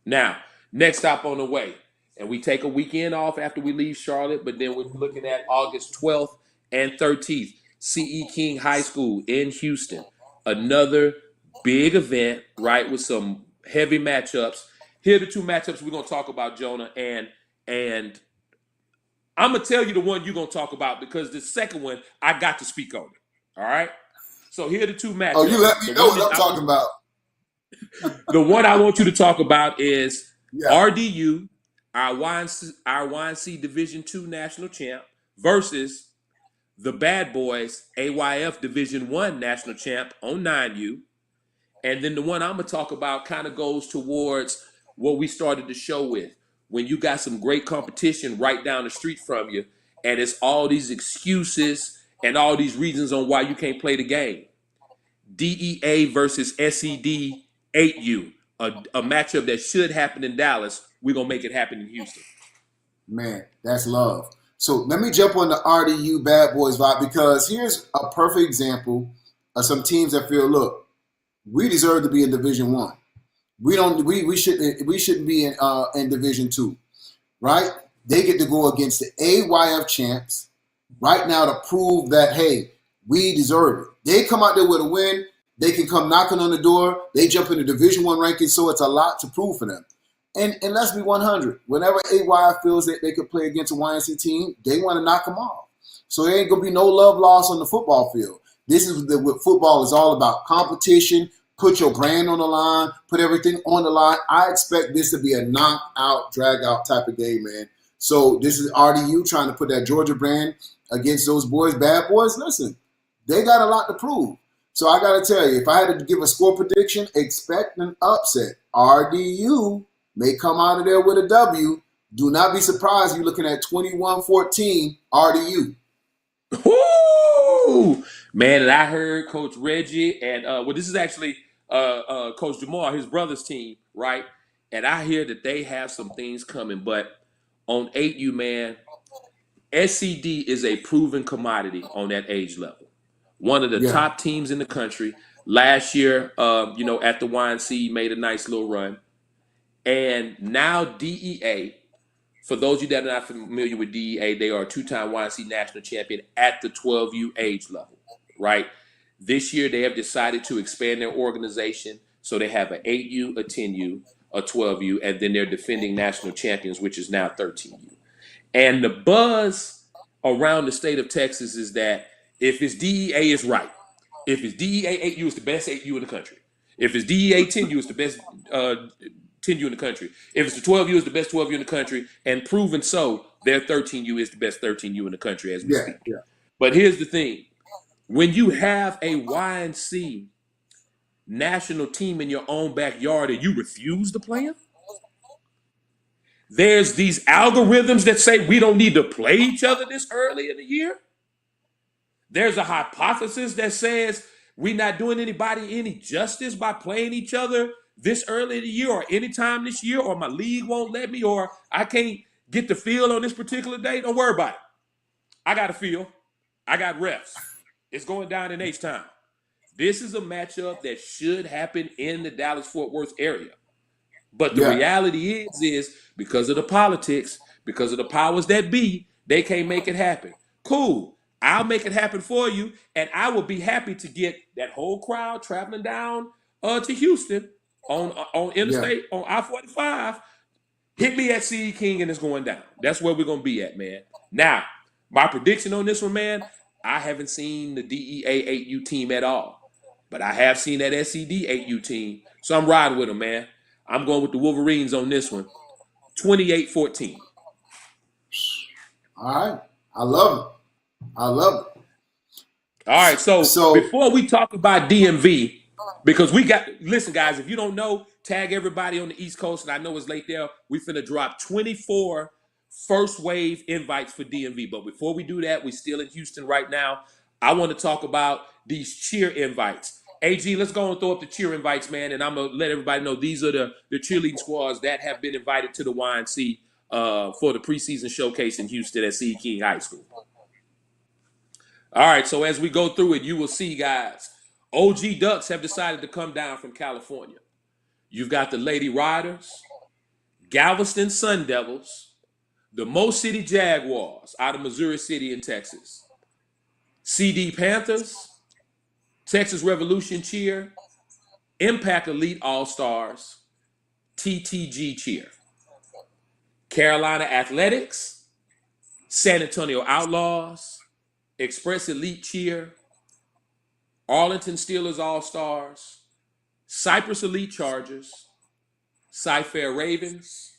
[SPEAKER 2] Now, next stop on the way, and we take a weekend off after we leave Charlotte, but then we're looking at August 12th and 13th, C.E. King High School in Houston. Another big event, right, with some heavy matchups. Here are the two matchups we're going to talk about, Jonah, and I'm going to tell you the one you're going to talk about because the second one, I got to speak on it. All right? So here are the two matchups. Oh,
[SPEAKER 1] you let me know what I'm talking about.
[SPEAKER 2] The one I want you to talk about is RDU, our YNC Division II national champ, versus the Bad Boys, AYF Division I national champ on 9U. And then the one I'm going to talk about kind of goes towards what we started the show with. When you got some great competition right down the street from you, and it's all these excuses and all these reasons on why you can't play the game. DEA versus SED 8U, a matchup that should happen in Dallas. We're going to make it happen in Houston.
[SPEAKER 1] Man, that's love. So let me jump on the RDU Bad Boys vibe because here's a perfect example of some teams that feel, look, we deserve to be in Division I. We shouldn't be in Division II, right? They get to go against the AYF champs right now to prove that, hey, we deserve it. They come out there with a win. They can come knocking on the door. They jump into Division I rankings, so it's a lot to prove for them. And let's be 100. Whenever AYF feels that they could play against a YNC team, they want to knock them off. So there ain't going to be no love lost on the football field. This is what football is all about, competition. Put your brand on the line, put everything on the line. I expect this to be a knock-out, drag-out type of game, man. So this is RDU trying to put that Georgia brand against those boys, Bad Boys. Listen, they got a lot to prove. So I got to tell you, if I had to give a score prediction, expect an upset. RDU may come out of there with a W. Do not be surprised you're looking at 21-14 RDU.
[SPEAKER 2] Woo! Man, and I heard Coach Reggie and this is actually Coach Jamar, his brother's team, right? And I hear that they have some things coming, but on 8U, man, SCD is a proven commodity on that age level. One of the top teams in the country. Last year, at the YNC, made a nice little run. And now DEA, for those of you that are not familiar with DEA, they are a two-time YNC national champion at the 12U age level, right? This year, they have decided to expand their organization. So they have an 8U, a 10U, a 12U, and then they're defending national champions, which is now 13U. And the buzz around the state of Texas is that if it's DEA, it's right. If it's DEA 8U, it's the best 8U in the country. If it's DEA 10U, it's the best 10U in the country. If it's the 12U, it's the best 12U in the country. And proven so, their 13U is the best 13U in the country as we speak. Yeah. But here's the thing. When you have a YNC national team in your own backyard and you refuse to play them, there's these algorithms that say we don't need to play each other this early in the year. There's a hypothesis that says we're not doing anybody any justice by playing each other this early in the year or anytime this year, or my league won't let me, or I can't get the field on this particular day. Don't worry about it. I got a field. I got refs. It's going down in H-Town. This is a matchup that should happen in the Dallas-Fort Worth area. But the reality is because of the politics, because of the powers that be, they can't make it happen. Cool. I'll make it happen for you, and I will be happy to get that whole crowd traveling down to Houston on interstate on I-45. Hit me at CE King, and it's going down. That's where we're gonna be at, man. Now, my prediction on this one, man. I haven't seen the DEA 8U team at all, but I have seen that SED 8U team, so I'm riding with them, man. I'm going with the Wolverines on this one, 28-14.
[SPEAKER 1] All right. I love it. I love it.
[SPEAKER 2] All right, so before we talk about DMV, because listen, guys, if you don't know, tag everybody on the East Coast, and I know it's late there. We finna drop 24 first wave invites for DMV. But before we do that, we're still in Houston right now. I want to talk about these cheer invites. AG, let's go and throw up the cheer invites, man, and I'm gonna let everybody know these are the cheerleading squads that have been invited to the YNC for the preseason showcase in Houston at C. King High School. All right, so as we go through it, you will see, guys, OG Ducks have decided to come down from California. You've got the Lady Riders, Galveston Sun Devils, the Mo City Jaguars out of Missouri City in Texas, CD Panthers, Texas Revolution Cheer, Impact Elite All-Stars, TTG Cheer, Carolina Athletics, San Antonio Outlaws, Express Elite Cheer, Arlington Steelers All-Stars, Cypress Elite Chargers, Cy-Fair Ravens,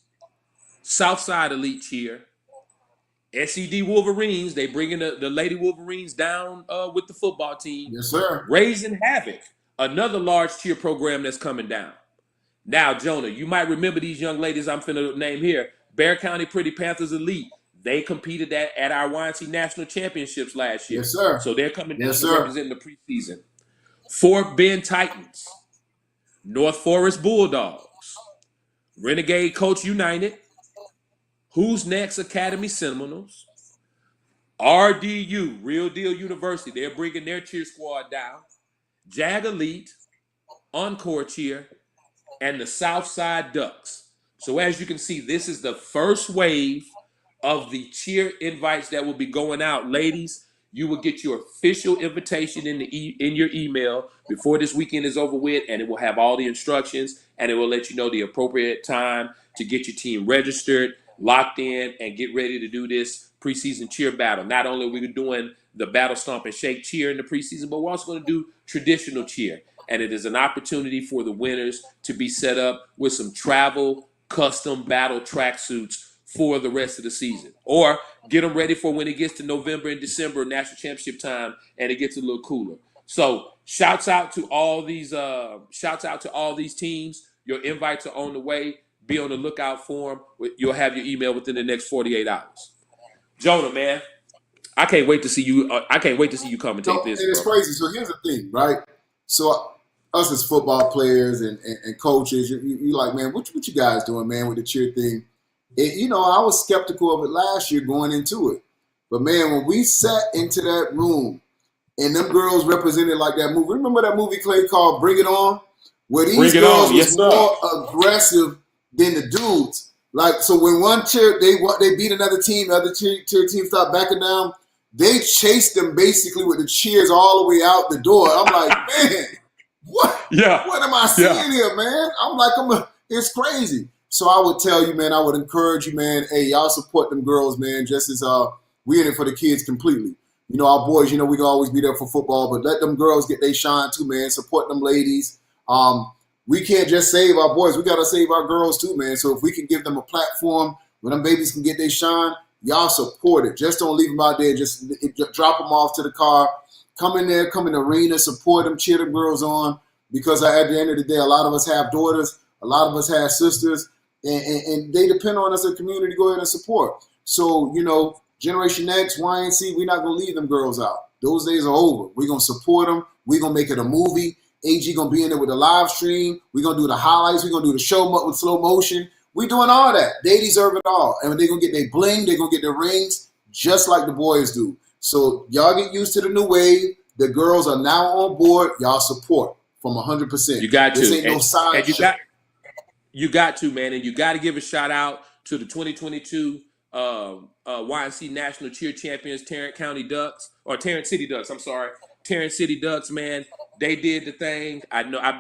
[SPEAKER 2] Southside Elite Cheer, SED Wolverines. They bringing the Lady Wolverines down with the football team.
[SPEAKER 1] Yes, sir.
[SPEAKER 2] Raising Havoc, another large cheer program that's coming down. Now, Jonah, you might remember these young ladies I'm finna name here. Bear County Pretty Panthers Elite. They competed at our YNC National Championships last year.
[SPEAKER 1] Yes, sir.
[SPEAKER 2] So they're coming down
[SPEAKER 1] Yes,
[SPEAKER 2] to
[SPEAKER 1] sir.
[SPEAKER 2] represent the preseason. Fort Bend Titans, North Forest Bulldogs, Renegade Coach United, Who's Next Academy Seminoles, RDU, Real Deal University. They're bringing their cheer squad down. Jag Elite, Encore Cheer, and the Southside Ducks. So as you can see, this is the first wave of the cheer invites that will be going out. Ladies, you will get your official invitation in your email before this weekend is over with, and it will have all the instructions, and it will let you know the appropriate time to get your team registered, locked in, and get ready to do this preseason cheer battle. Not only are we doing the Battle Stomp and Shake cheer in the preseason, but we're also going to do traditional cheer. And it is an opportunity for the winners to be set up with some travel custom battle tracksuits for the rest of the season, or get them ready for when it gets to November and December, national championship time, and it gets a little cooler. So shouts out to all these teams. Your invites are on the way. Be on the lookout for them. You'll have your email within the next 48 hours. Jonah, man, I can't wait to see you. I can't wait to see you commentate this.
[SPEAKER 1] And it's crazy. So here's the thing, right? So us as football players and coaches, you like, man, what you guys doing, man, with the cheer thing? I was skeptical of it last year going into it. But, man, when we sat into that room and them girls represented like that movie. Remember that movie, Clay, called Bring It On? Where these girls was more aggressive than the dudes. Like, so when one cheer, they beat another team, the other cheer team stopped backing down, they chased them basically with the cheers all the way out the door. I'm like, man, what? Yeah. What am I seeing here, man? I'm like, it's crazy. So I would tell you, man, I would encourage you, man, hey, y'all support them girls, man, just as we in it for the kids completely. Our boys, we can always be there for football, but let them girls get their shine too, man. Support them ladies. We can't just save our boys. We got to save our girls too, man. So if we can give them a platform where them babies can get their shine, y'all support it. Just don't leave them out there. Just drop them off to the car. Come in there, come in the arena, support them, cheer them girls on. Because at the end of the day, a lot of us have daughters. A lot of us have sisters. And they depend on us as a community to go ahead and support. So, Generation X, YNC, we're not going to leave them girls out. Those days are over. We're going to support them. We're going to make it a movie. AG going to be in there with a live stream. We're going to do the highlights. We're going to do the show with slow motion. We're doing all that. They deserve it all. And they're going to get their bling. They're going to get their rings just like the boys do. So y'all get used to the new wave. The girls are now on board. Y'all support from 100%.
[SPEAKER 2] You got
[SPEAKER 1] this
[SPEAKER 2] to.
[SPEAKER 1] Ain't no side show.
[SPEAKER 2] You got to, man, and you got to give a shout out to the 2022 YNC National Cheer Champions, Tarrant City Ducks. I'm sorry, Tarrant City Ducks, man. They did the thing. I know I've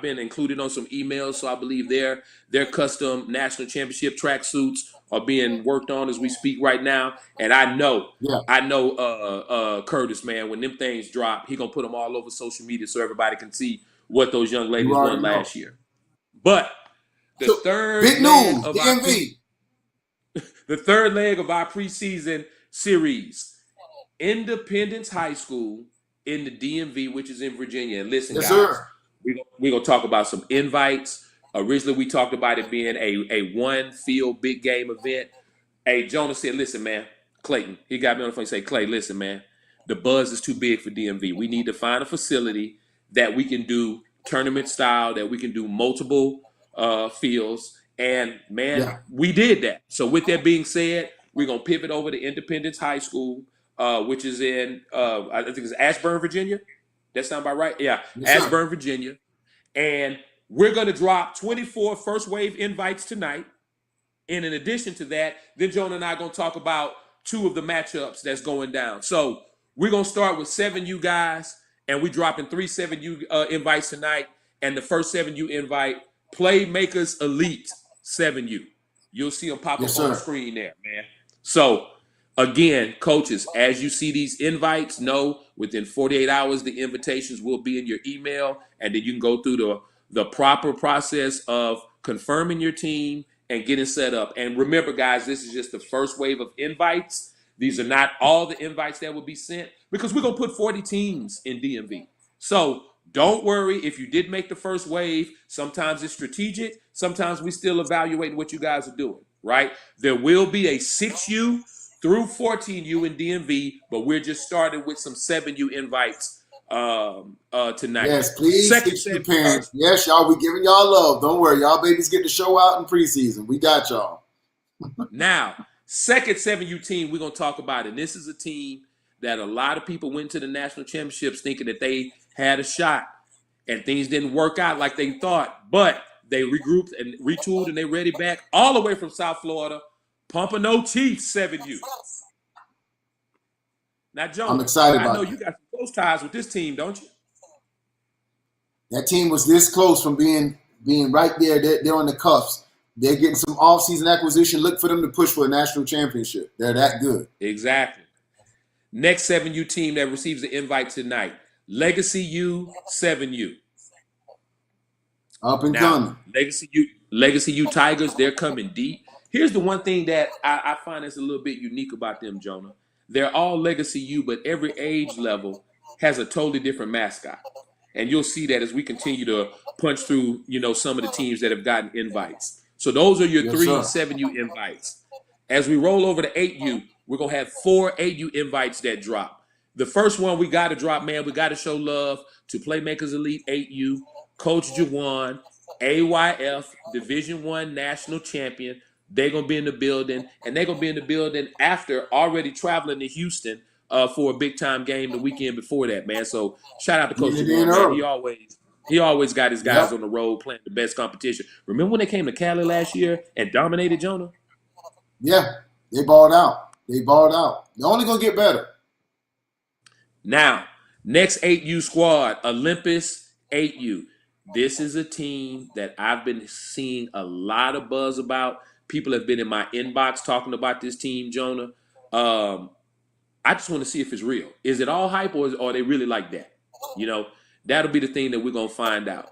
[SPEAKER 2] been included on some emails, so I believe their custom national championship track suits are being worked on as we speak right now. And
[SPEAKER 1] Yeah,
[SPEAKER 2] I know Curtis, man, when them things drop, he gonna put them all over social media so everybody can see what those young
[SPEAKER 1] you
[SPEAKER 2] ladies won
[SPEAKER 1] already know.
[SPEAKER 2] last year. But the
[SPEAKER 1] So
[SPEAKER 2] third
[SPEAKER 1] big
[SPEAKER 2] leg
[SPEAKER 1] news,
[SPEAKER 2] of our
[SPEAKER 1] DMV.
[SPEAKER 2] preseason series, Independence High School in the DMV, which is in Virginia. And listen,
[SPEAKER 1] Yes,
[SPEAKER 2] guys,
[SPEAKER 1] sir.
[SPEAKER 2] we're gonna talk about some invites. Originally, we talked about it being a one field big game event. Hey, Jonah said, listen, man, Clayton, he got me on the phone. He said, Clay, listen, man, the buzz is too big for DMV. We need to find a facility that we can do tournament style, that we can do multiple fields. And, man,
[SPEAKER 1] Yeah,
[SPEAKER 2] we did that. So, with that being said, we're going to pivot over to Independence High School, which is in, I think it's Ashburn, Virginia. That sound about right? Yeah,
[SPEAKER 1] yes, sir.
[SPEAKER 2] Ashburn, Virginia. And we're going to drop 24 first wave invites tonight. And in addition to that, then Jonah and I are going to talk about two of the matchups that's going down. So we're going to start with 7U guys, and we're dropping three 7U invites tonight. And the first 7U invite, Playmakers Elite 7U. You'll see them pop
[SPEAKER 1] Yes,
[SPEAKER 2] up on the
[SPEAKER 1] sir.
[SPEAKER 2] screen there, man. So again, coaches, as you see these invites, know within 48 hours the invitations will be in your email, and then you can go through the proper process of confirming your team and getting set up. And remember, guys, this is just the first wave of invites. These are not all the invites that will be sent because we're gonna put 40 teams in DMV. So don't worry if you did make the first wave. Sometimes it's strategic. Sometimes we still evaluate what you guys are doing, right? There will be a 6U through 14U in DMV, but we're just starting with some 7U invites tonight.
[SPEAKER 1] Yes, please
[SPEAKER 2] Second
[SPEAKER 1] get you
[SPEAKER 2] set.
[SPEAKER 1] preparing. Yes, y'all, we giving y'all love. Don't worry, y'all babies get to show out in preseason. We got y'all.
[SPEAKER 2] Now, second 7U team we're going to talk about, and this is a team that a lot of people went to the national championships thinking that they had a shot, and things didn't work out like they thought, but they regrouped and retooled, and they're ready back all the way from South Florida, Pompano Chiefs 7U. Now,
[SPEAKER 1] I'm
[SPEAKER 2] Jonah,
[SPEAKER 1] excited
[SPEAKER 2] I know
[SPEAKER 1] about
[SPEAKER 2] you
[SPEAKER 1] that.
[SPEAKER 2] got some close ties with this team, don't you?
[SPEAKER 1] That team was this close from being right there. They're on the cuffs. They're getting some offseason acquisition. Look for them to push for a national championship. They're that good.
[SPEAKER 2] Exactly. Next 7U team that receives the invite tonight, Legacy U 7U.
[SPEAKER 1] Up and
[SPEAKER 2] Now,
[SPEAKER 1] coming.
[SPEAKER 2] Legacy U Tigers, they're coming deep. Here's the one thing that I find is a little bit unique about them, Jonah. They're all Legacy U, but every age level has a totally different mascot. And you'll see that as we continue to punch through, some of the teams that have gotten invites. So those are your
[SPEAKER 1] Yes,
[SPEAKER 2] three
[SPEAKER 1] sir.
[SPEAKER 2] 7U invites. As we roll over to 8U, we're going to have four 8U invites that drop. The first one we got to drop, man, we got to show love to Playmakers Elite 8U, Coach Jawan, AYF Division One National Champion. They're gonna be in the building, and they're gonna be in the building after already traveling to Houston for a big time game the weekend before that, man. So shout out to Coach
[SPEAKER 1] Getting it in
[SPEAKER 2] Jawan, man.
[SPEAKER 1] early.
[SPEAKER 2] He always got his guys
[SPEAKER 1] Yep.
[SPEAKER 2] on the road playing the best competition. Remember when they came to Cali last year and dominated Jonah?
[SPEAKER 1] Yeah. They balled out. They balled out. They're only gonna get better.
[SPEAKER 2] Now, next 8U squad, Olympus 8U. This is a team that I've been seeing a lot of buzz about. People have been in my inbox talking about this team, Jonah. Um, I just want to see if it's real. Is it all hype, or are they really like that? You know, that'll be the thing that we're going to find out.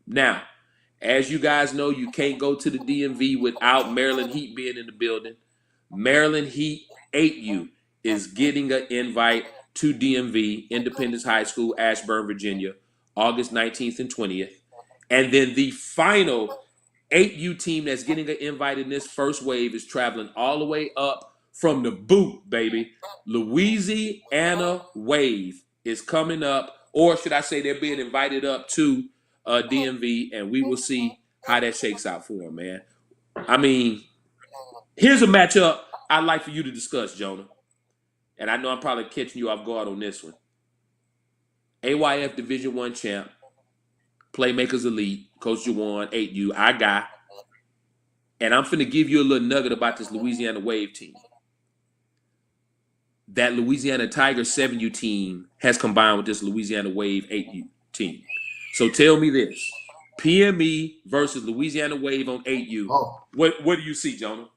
[SPEAKER 2] Now, as you guys know, you can't go to the DMV without Maryland Heat being in the building. Maryland Heat 8U is getting an invite to DMV, Independence High School, Ashburn, Virginia, August 19th and 20th. And then the final 8U team that's getting an invite in this first wave is traveling all the way up from the boot, baby. Louisiana Wave is coming up, or should I say they're being invited up to DMV, and we will see how that shakes out for them, man. I mean, here's a matchup I'd like for you to discuss, Jonah. And I know I'm probably catching you off guard on this one. AYF Division One champ, Playmakers Elite, Coach Juwan, 8U, I got. And I'm finna give you a little nugget about this Louisiana Wave team. That Louisiana Tigers 7U team has combined with this Louisiana Wave 8U team. So tell me this. PME versus Louisiana Wave on 8U.
[SPEAKER 1] Oh,
[SPEAKER 2] What do you see, Jonah?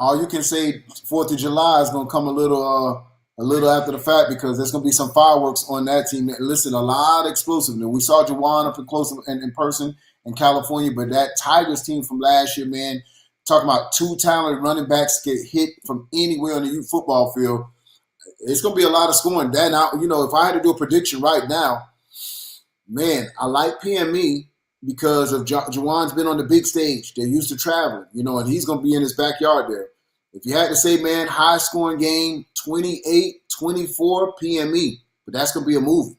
[SPEAKER 1] all you can say 4th of July is gonna come a little after the fact because there's gonna be some fireworks on that team. Listen, a lot of explosiveness. We saw Jawan up close in person in California, but that Tigers team from last year, man, talking about two talented running backs get hit from anywhere on the youth football field. It's gonna be a lot of scoring. That now, if I had to do a prediction right now, man, I like PME because of Jawan's been on the big stage. They're used to traveling, and he's going to be in his backyard there. If you had to say, man, high scoring game, 28-24 PME, but that's going to be a movie.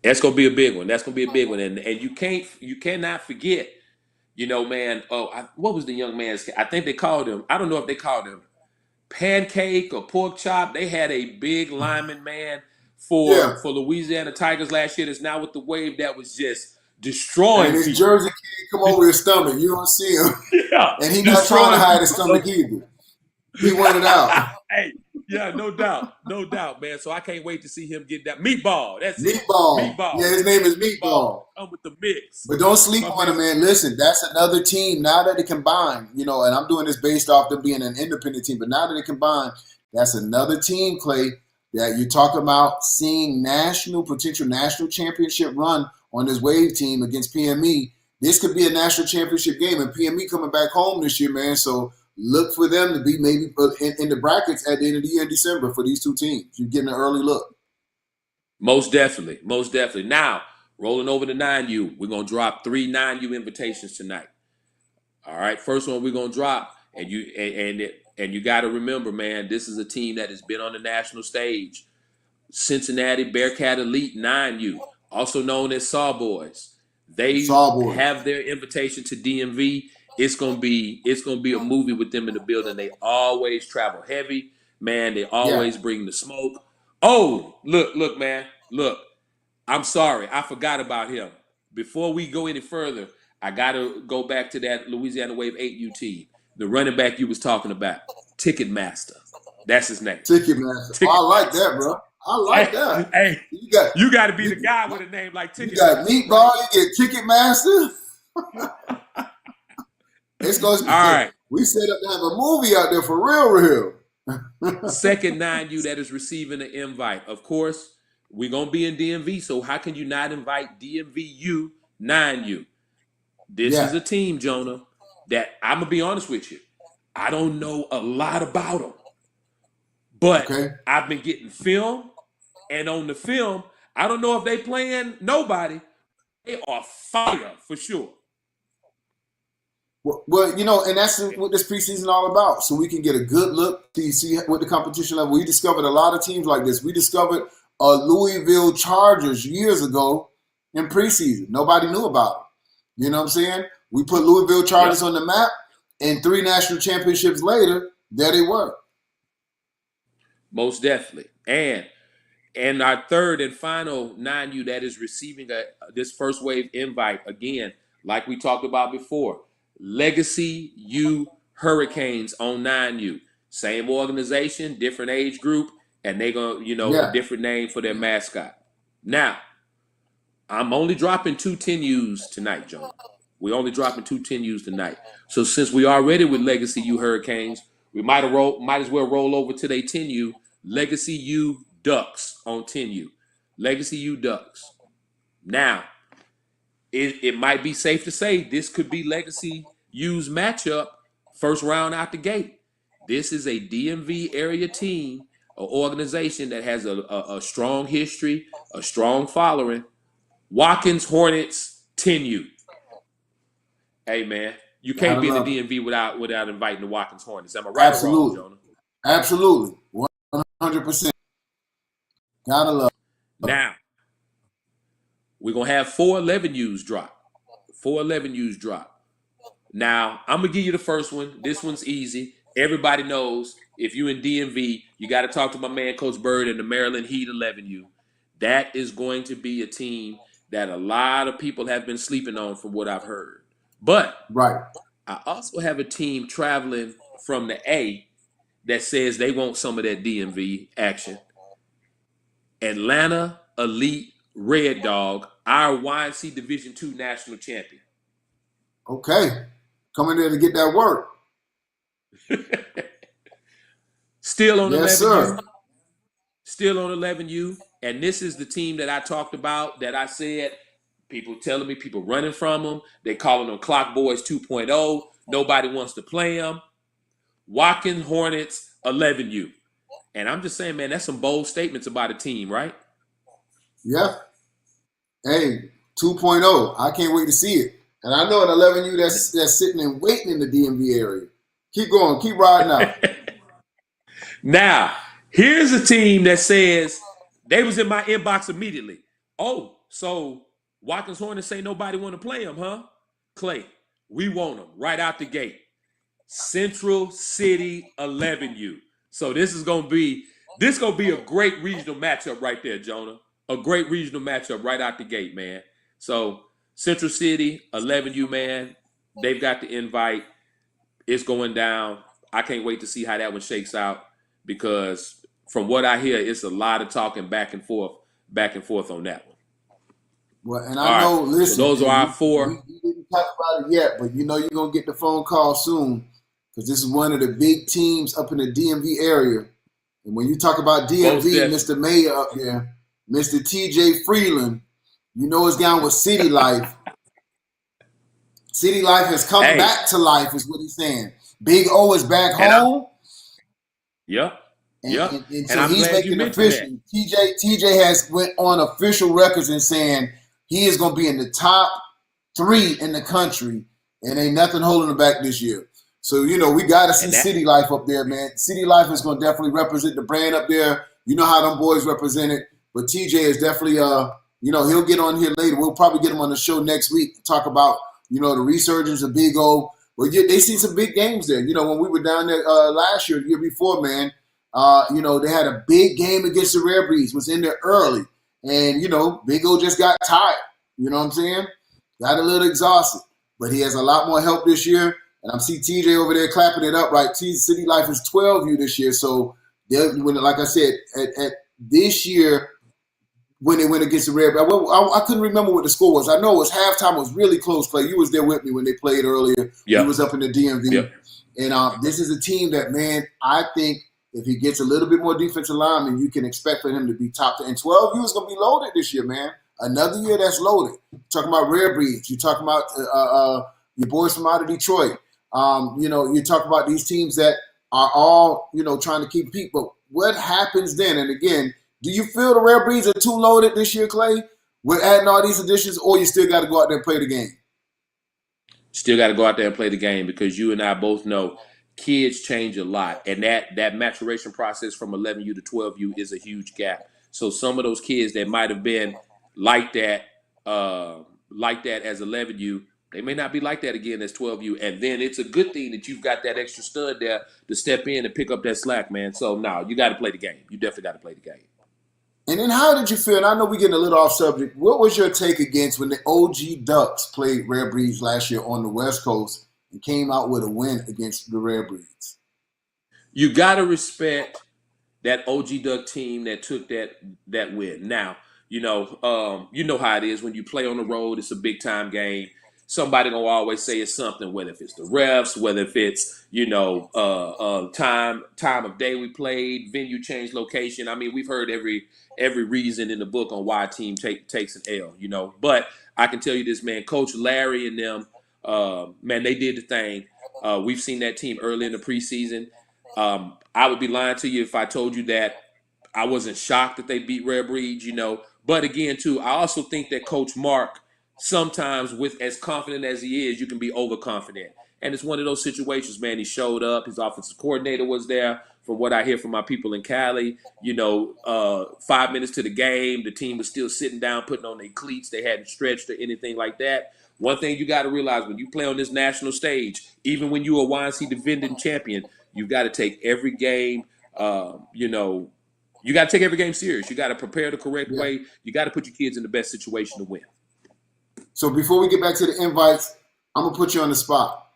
[SPEAKER 2] That's going to be a big one. That's going to be a big one. And you cannot forget, man, what was the young man's, I think they called him, I don't know if they called him Pancake or Pork Chop. They had a big lineman, man, for Louisiana Tigers last year that's now with the Wave that was just destroying
[SPEAKER 1] and his
[SPEAKER 2] people.
[SPEAKER 1] Jersey can't come over his stomach. You don't see him.
[SPEAKER 2] Yeah.
[SPEAKER 1] And he's not trying to hide his stomach either. He went it out.
[SPEAKER 2] Hey, yeah, no doubt, man. So I can't wait to see him get that meatball. That's
[SPEAKER 1] Meatball.
[SPEAKER 2] it. Meatball.
[SPEAKER 1] Yeah, his name is Meatball.
[SPEAKER 2] Come with the mix.
[SPEAKER 1] But don't sleep on him, man. Listen, that's another team. Now that they combine, and I'm doing this based off them being an independent team, but now that they combine, that's another team, Clay, that you're talking about seeing potential national championship run on this Wave team against PME. This could be a national championship game, and PME coming back home this year, man. So look for them to be maybe in the brackets at the end of the year in December for these two teams. You're getting an early look.
[SPEAKER 2] Most definitely. Now, rolling over to 9U, we're going to drop 3 9U invitations tonight. All right, first one we're going to drop, and you got to remember, man, this is a team that has been on the national stage. Cincinnati Bearcat Elite 9U, also known as Sawboys. They have their invitation to DMV. It's gonna be a movie with them in the building. They always travel heavy, man. They always bring the smoke. Oh, look, man, look. I'm sorry, I forgot about him. Before we go any further, I gotta go back to that Louisiana Wave 8U team. The running back you was talking about, Ticketmaster. That's his name.
[SPEAKER 1] Ticketmaster. I like that, bro. I like that.
[SPEAKER 2] Hey, you got to be the guy with a name like Ticketmaster.
[SPEAKER 1] You got Meatball, you get Ticketmaster. It's going to be all right. We set up to have a movie out there for real.
[SPEAKER 2] Second 9U that is receiving an invite. Of course, we're going to be in DMV, so how can you not invite DMVU 9U? This is a team, Jonah, that I'm going to be honest with you. I don't know a lot about them. But I've been getting film, and on the film, I don't know if they playing nobody. They are fire for sure.
[SPEAKER 1] Well, and that's what this preseason all about. So we can get a good look to see what the competition level. We discovered a lot of teams like this. We discovered Louisville Chargers years ago in preseason. Nobody knew about them. You know what I'm saying? We put Louisville Chargers on the map, and 3 national championships later, there they were.
[SPEAKER 2] Most definitely. And our third and final 9U that is receiving this first wave invite, again, like we talked about before, Legacy U Hurricanes on 9U. Same organization, different age group, and they going to, a different name for their mascot. Now, I'm only dropping 2 10Us tonight, John. We're only dropping 2 10Us tonight. So since we already with Legacy U Hurricanes, we might as well roll over to their 10U, Legacy U Ducks on 10U. Legacy U Ducks. Now, it might be safe to say this could be Legacy U's matchup first round out the gate. This is a DMV area team, an organization that has a strong history, a strong following. Watkins Hornets 10U. Hey, man, you can't be in the DMV without inviting the Watkins Hornets. Am I right or wrong, Jonah?
[SPEAKER 1] Absolutely. 100%. Gotta love.
[SPEAKER 2] Now, we're going to have 4 11Us drop. 4 11Us drop. Now, I'm going to give you the first one. This one's easy. Everybody knows if you're in DMV, you got to talk to my man, Coach Bird, and the Maryland Heat 11U. That is going to be a team that a lot of people have been sleeping on from what I've heard. But
[SPEAKER 1] Right.
[SPEAKER 2] I also have a team traveling from the A that says they want some of that DMV action. Atlanta Elite Red Dog, our YNC Division II national champion.
[SPEAKER 1] Okay. Coming there to get that work.
[SPEAKER 2] Still on
[SPEAKER 1] Yes,
[SPEAKER 2] 11U.
[SPEAKER 1] sir.
[SPEAKER 2] Still on 11U. And this is the team that I talked about that I said people telling me, people running from them. They calling them Clock Boys 2.0. Nobody wants to play them. Watkins Hornets 11U. And I'm just saying, man, that's some bold statements about a team, right?
[SPEAKER 1] Yeah. Hey, 2.0. I can't wait to see it. And I know an 11U that's sitting and waiting in the DMV area. Keep going. Keep riding out.
[SPEAKER 2] Now, here's a team that says they was in my inbox immediately. Oh, so Watkins Hornets say nobody want to play them, huh? Clay, we want them right out the gate. Central City 11U. So this is gonna be a great regional matchup right there, Jonah. A great regional matchup right out the gate, man. So Central City 11U, man. They've got the invite. It's going down. I can't wait to see how that one shakes out because from what I hear, it's a lot of talking back and forth on that one.
[SPEAKER 1] Well, and
[SPEAKER 2] All
[SPEAKER 1] I
[SPEAKER 2] right.
[SPEAKER 1] know, listen,
[SPEAKER 2] So those are our four.
[SPEAKER 1] we didn't talk about it yet, but you know you're going to get the phone call soon because this is one of the big teams up in the DMV area. And when you talk about DMV, Mr. Mayor up there, Mr. TJ Freeland, you know it's down with City Life. City Life has come back to life, is what he's saying. Big O is back home.
[SPEAKER 2] Yep.
[SPEAKER 1] And so he's making it official. TJ has went on official records and saying he is going to be in the top 3 in the country, and ain't nothing holding him back this year. So, you know, we got to see City Life up there, man. City Life is going to definitely represent the brand up there. You know how them boys represent it. But TJ is definitely, you know, he'll get on here later. We'll probably get him on the show next week to talk about, you know, the resurgence of Big O. But yeah, they see some big games there. You know, when we were down there last year, the year before, man, you know, they had a big game against the Rare Breeds, was in there early. And, you know, Big O just got tired. You know what I'm saying? Got a little exhausted. But he has a lot more help this year. And I'm see TJ over there clapping it up, right? City Life is 12U this year. So, like I said, at this year, when they went against the Red, I couldn't remember what the score was. I know it was halftime. It was really close, Clay. You was there with me when they played earlier. Yep. He was up in the DMV. Yep. And this is a team that, man, I think if he gets a little bit more defensive lineman, you can expect for him to be top 10. And 12U is going to be loaded this year, man. Another year that's loaded. You're talking about Rare Breeds. You're talking about your boys from out of Detroit. You know, you talk about these teams that are all, you know, trying to keep people. But what happens then? And again, do you feel the Rare Breeds are too loaded this year, Clay, with adding all these additions, or you still got to go out there and play the game?
[SPEAKER 2] Still got to go out there and play the game because you and I both know kids change a lot. And that maturation process from 11U to 12U is a huge gap. So some of those kids that might have been like that as 11U, they may not be like that again as 12U. And then it's a good thing that you've got that extra stud there to step in and pick up that slack, man. So, no, you got to play the game. You definitely got to play the game.
[SPEAKER 1] And then how did you feel? And I know we're getting a little off subject. What was your take against when the OG Ducks played Rare Breeds last year on the West Coast and came out with a win against the Rare Breeds?
[SPEAKER 2] You got to respect that OG Duck team that took that win. Now, you know how it is when you play on the road. It's a big time game. Somebody gonna always say it's something, whether if it's the refs, whether if it's time of day we played, venue change, location. I mean, we've heard every reason in the book on why a team takes an L. You know, but I can tell you this, man. Coach Larry and them, man, they did the thing. We've seen that team early in the preseason. I would be lying to you if I told you that I wasn't shocked that they beat Rare Breeds, you know. But again, too, I also think that Coach Mark, sometimes with as confident as he is, you can be overconfident. And it's one of those situations, man. He showed up. His offensive coordinator was there. From what I hear from my people in Cali, 5 minutes to the game, the team was still sitting down, putting on their cleats. They hadn't stretched or anything like that. One thing you got to realize when you play on this national stage, even when you're a YNC defending champion, you've got to take every game, you got to take every game serious. You got to prepare the correct way. You got to put your kids in the best situation to win.
[SPEAKER 1] So before we get back to the invites, I'm gonna put you on the spot.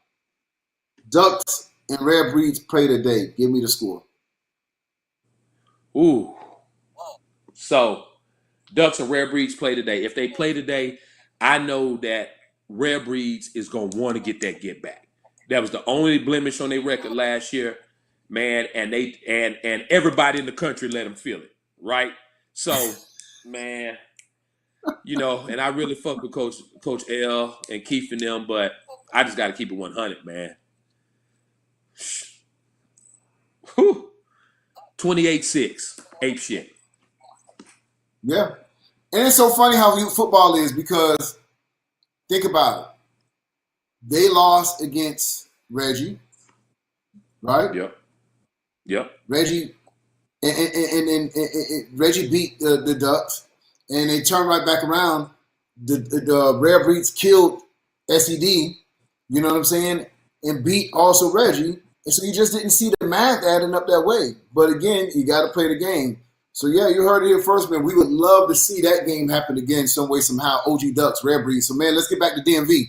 [SPEAKER 1] Ducks and Rare Breeds play today. Give me the score.
[SPEAKER 2] Ooh. So Ducks and Rare Breeds play today. If they play today, I know that Rare Breeds is gonna want to get that get back. That was the only blemish on their record last year, man, and and everybody in the country let them feel it, right? So, man, and I really fuck with Coach L and Keith and them, but I just got to keep it 100, man. Whew. 28-6, ape shit.
[SPEAKER 1] Yeah. And it's so funny how football is because think about it. They lost against Reggie, right?
[SPEAKER 2] Yep. Yep.
[SPEAKER 1] Reggie and Reggie beat the Ducks, and they turned right back around. The Rare Breeds killed SED, you know what I'm saying, and beat also Reggie. And so you just didn't see the math adding up that way. But again, you got to play the game. So yeah, you heard it here first, man. We would love to see that game happen again some way, somehow. OG Ducks, Rare Breeds. So man, let's get back to DMV.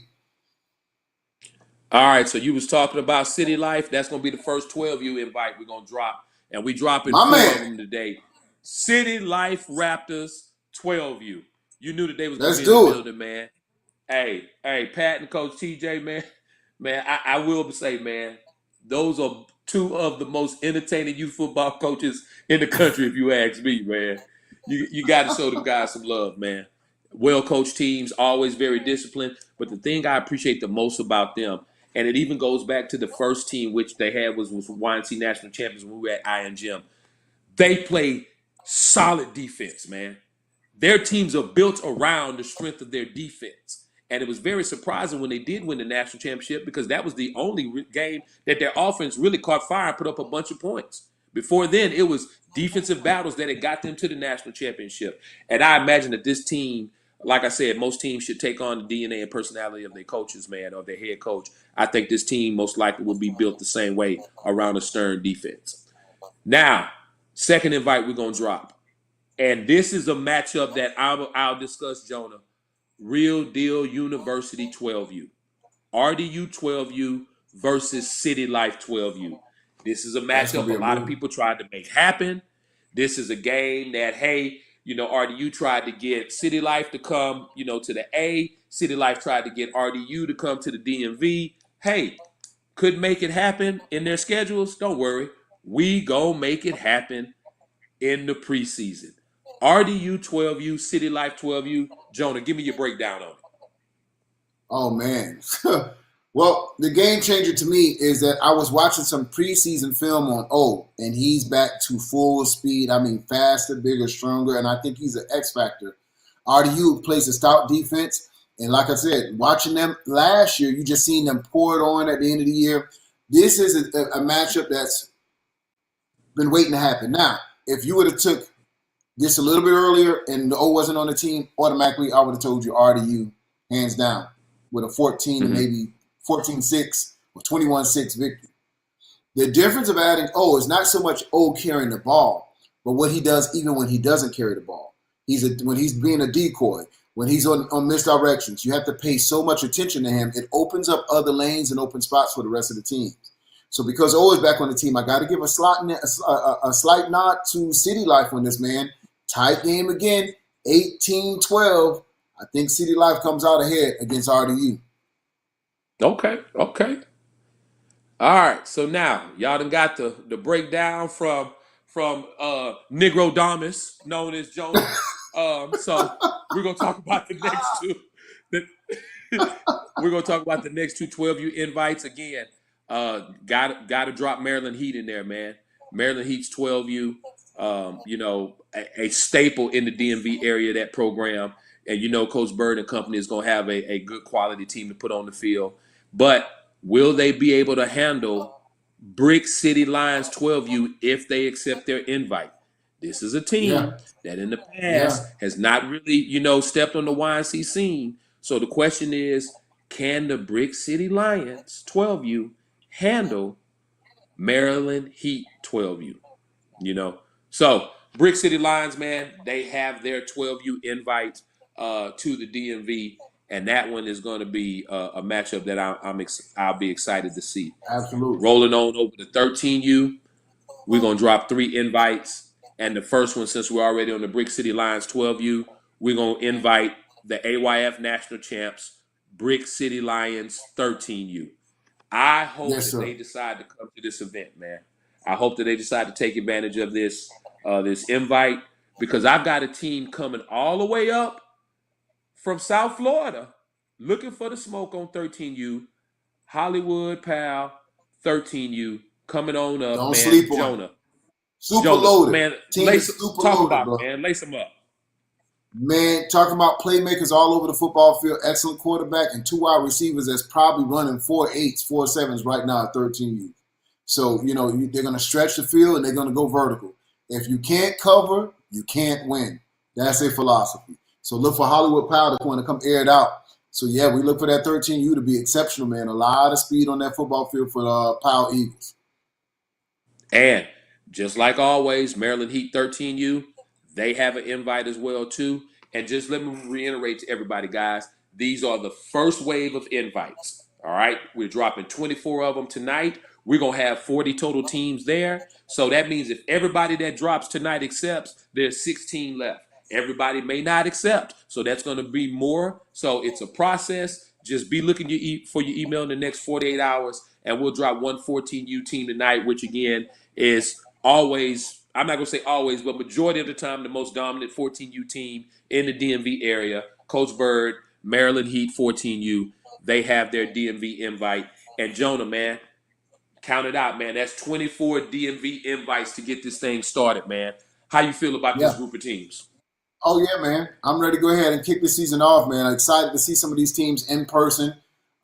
[SPEAKER 2] All right, so you was talking about City Life. That's going to be the first 12U invite we're going to drop. And we dropping
[SPEAKER 1] My
[SPEAKER 2] 4
[SPEAKER 1] man.
[SPEAKER 2] of them today. City Life Raptors 12U. You knew that they was going
[SPEAKER 1] Let's
[SPEAKER 2] to be in
[SPEAKER 1] do
[SPEAKER 2] the
[SPEAKER 1] it.
[SPEAKER 2] building, man. Hey, Pat and Coach TJ, man, I will say, man, those are 2 of the most entertaining youth football coaches in the country, if you ask me, man. You got to show them guys some love, man. Well-coached teams, always very disciplined. But the thing I appreciate the most about them, and it even goes back to the first team, which they had was YNC National Champions when we were at INGM. They play solid defense, man. Their teams are built around the strength of their defense. And it was very surprising when they did win the national championship because that was the only game that their offense really caught fire and put up a bunch of points. Before then, it was defensive battles that had got them to the national championship. And I imagine that this team, like I said, most teams should take on the DNA and personality of their coaches, man, or their head coach. I think this team most likely will be built the same way around a stern defense. Now, second invite we're going to drop. And this is a matchup that I'll discuss, Jonah. Real Deal University 12U. RDU 12U versus City Life 12U. This is a matchup a lot of people tried to make happen. This is a game that, hey, RDU tried to get City Life to come, to the A. City Life tried to get RDU to come to the DMV. Hey, couldn't make it happen in their schedules? Don't worry. We go make it happen in the preseason. RDU 12U, City Life 12U. Jonah, give me your breakdown on it.
[SPEAKER 1] Oh, man. Well, the game changer to me is that I was watching some preseason film on O, and he's back to full speed. I mean, faster, bigger, stronger, and I think he's an X factor. RDU plays a stout defense, and like I said, watching them last year, you just seen them pour it on at the end of the year. This is a matchup that's been waiting to happen. Now, if you would have took this a little bit earlier and the O wasn't on the team, automatically I would have told you RDU, hands down, with a 14 and maybe 14-6 or 21-6 victory. The difference of adding O is not so much O carrying the ball, but what he does even when he doesn't carry the ball. When he's being a decoy, when he's on misdirections, you have to pay so much attention to him. It opens up other lanes and open spots for the rest of the team. So because O is back on the team, I got to give a slight nod to City Life on this, man. Tight game again, 18-12. I think City Life comes out ahead against RDU.
[SPEAKER 2] Okay. All right. So now y'all done got the breakdown from Negro Damas, known as Jonah. So we're gonna talk about the next two. We're gonna talk about the next two 12U invites again. Got to drop Maryland Heat in there, man. Maryland Heat's 12U. A staple in the DMV area, that program. And Coach Bird and company is going to have a good quality team to put on the field. But will they be able to handle Brick City Lions 12U if they accept their invite? This is a team that in the past has not really, stepped on the YNC scene. So the question is, can the Brick City Lions 12U handle Maryland Heat 12U? So Brick City Lions, man, they have their 12U invite to the DMV, and that one is going to be a matchup that I'll be excited to see.
[SPEAKER 1] Absolutely.
[SPEAKER 2] Rolling on over to 13U, we're going to drop 3 invites, and the first one, since we're already on the Brick City Lions 12U, we're going to invite the AYF National Champs, Brick City Lions 13U. I hope
[SPEAKER 1] Yes,
[SPEAKER 2] that
[SPEAKER 1] sir.
[SPEAKER 2] they decide to come to this event, man. I hope that they decide to take advantage of this invite, because I've got a team coming all the way up from South Florida looking for the smoke on 13U. Hollywood, pal, 13U coming on up,
[SPEAKER 1] Don't
[SPEAKER 2] man.
[SPEAKER 1] sleep on it.
[SPEAKER 2] Jonah,
[SPEAKER 1] Super loaded.
[SPEAKER 2] man,
[SPEAKER 1] Team is super
[SPEAKER 2] talk
[SPEAKER 1] loaded,
[SPEAKER 2] about
[SPEAKER 1] bro.
[SPEAKER 2] it, man. Lace them up.
[SPEAKER 1] Man, talking about playmakers all over the football field, excellent quarterback, and 2 wide receivers that's probably running 4.8s, 4.7s right now at 13U. So, they're going to stretch the field and they're going to go vertical. If you can't cover, you can't win. That's their philosophy. So look for Hollywood Powell to come air it out. So, yeah, we look for that 13U to be exceptional, man. A lot of speed on that football field for the Powell Eagles.
[SPEAKER 2] And just like always, Maryland Heat 13U, they have an invite as well too. And just let me reiterate to everybody, guys, these are the first wave of invites. All right, we're dropping 24 of them tonight. We're gonna have 40 total teams there. So that means if everybody that drops tonight accepts, there's 16 left. Everybody may not accept, so that's going to be more. So it's a process. Just be looking for your email in the next 48 hours, and we'll drop one 14U team tonight, which again is always, I'm not going to say always, but majority of the time, the most dominant 14U team in the DMV area. Coach Bird, Maryland Heat 14U, they have their DMV invite. And Jonah, man, count it out, man. That's 24 DMV invites to get this thing started, man. How you feel about this group of teams?
[SPEAKER 1] Oh, yeah, man. I'm ready to go ahead and kick this season off, man. I'm excited to see some of these teams in person,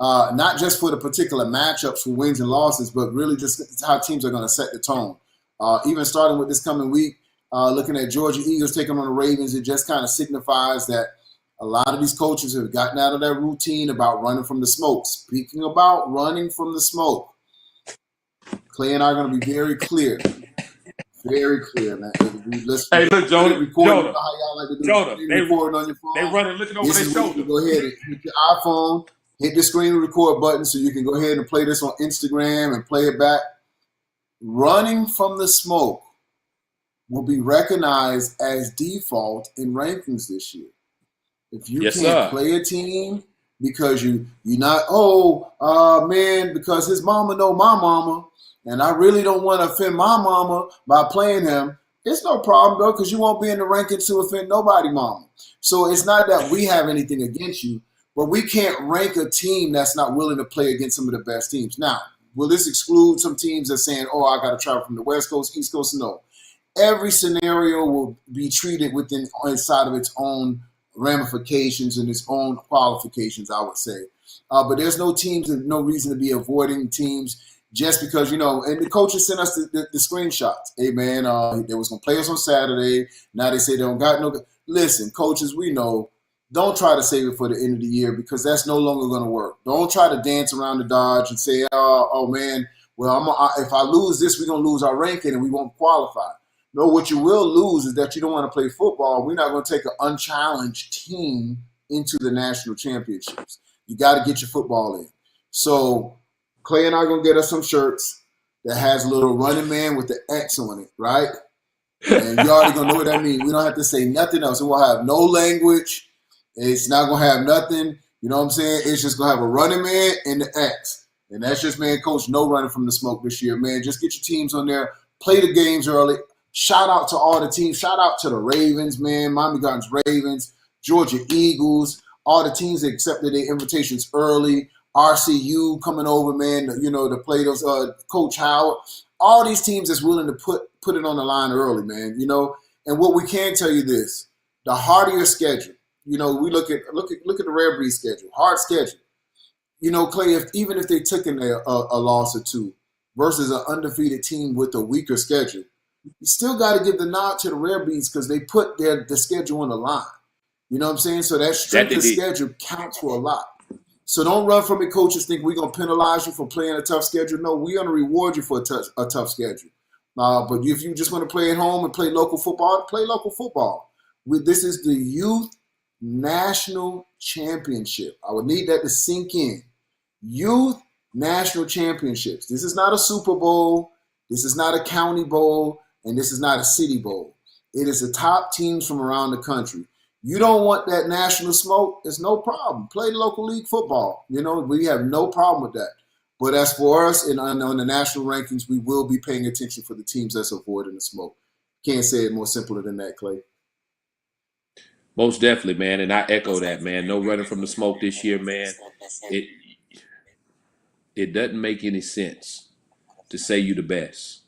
[SPEAKER 1] not just for the particular matchups for wins and losses, but really just how teams are going to set the tone. Even starting with this coming week, looking at Georgia Eagles taking on the Ravens, it just kind of signifies that a lot of these coaches have gotten out of their routine about running from the smoke. Speaking about running from the smoke, Clay and I are going to be very clear. Very clear, man.
[SPEAKER 2] Hey, look, Jonah.
[SPEAKER 1] Jonah, how y'all like to do
[SPEAKER 2] Jonah,
[SPEAKER 1] they recording on your phone.
[SPEAKER 2] They running, looking over their shoulder.
[SPEAKER 1] Go ahead and hit your iPhone, hit the screen record button so you can go ahead and play this on Instagram and play it back. Running from the smoke will be recognized as default in rankings this year. If you can't play a team because you're not, man, because his mama know my mama, and I really don't want to offend my mama by playing him, it's no problem, though, because you won't be in the rankings to offend nobody, mama. So it's not that we have anything against you, but we can't rank a team that's not willing to play against some of the best teams. Now, will this exclude some teams that saying, I got to travel from the West Coast, East Coast? No. Every scenario will be treated inside of its own ramifications and its own qualifications, I would say. But there's no teams and no reason to be avoiding teams just because, and the coaches sent us the screenshots. Hey, man, they was going to play us on Saturday. Now they say they don't got no – listen, coaches, we know, don't try to save it for the end of the year because that's no longer going to work. Don't try to dance around the dodge and say, man, well, if I lose this, we're going to lose our ranking and we won't qualify. No, what you will lose is that you don't want to play football. We're not going to take an unchallenged team into the national championships. You got to get your football in. So Clay and I are going to get us some shirts that has a little running man with the X on it, right? And you already going to know what that means. We don't have to say nothing else. It will have no language. It's not going to have nothing. You know what I'm saying? It's just going to have a running man and the X. And that's just, man, coach, no running from the smoke this year, man. Just get your teams on there. Play the games early. Shout out to all the teams. Shout out to the Ravens, man. Miami Gardens Ravens, Georgia Eagles, all the teams that accepted their invitations early. RCU coming over, man, to play those Coach Howard. All these teams that's willing to put it on the line early, man, And what we can tell you this, the harder your schedule, we look at the Rare Breed schedule, hard schedule. Clay, even if they took in a loss or two versus an undefeated team with a weaker schedule, you still got to give the nod to the Rare Breeds because they put the schedule on the line. You know what I'm saying? So that strength of schedule counts for a lot. So don't run from it. Coaches think we're going to penalize you for playing a tough schedule. No, we're going to reward you for a tough schedule. But if you just want to play at home and play local football, play local football. This is the Youth National championship. I would need that to sink in. Youth national championships. This is not a Super Bowl. This is not a county bowl. And this is not a city bowl. It is the top teams from around the country. You don't want that national smoke, it's no problem. Play local league football. You know, we have no problem with that. But as for us on the national rankings, we will be paying attention for the teams that's avoiding the smoke. Can't say it more simpler than that, Clay.
[SPEAKER 2] Most definitely, man. And I echo that, man. No running from the smoke this year, man. It doesn't make any sense to say you the best,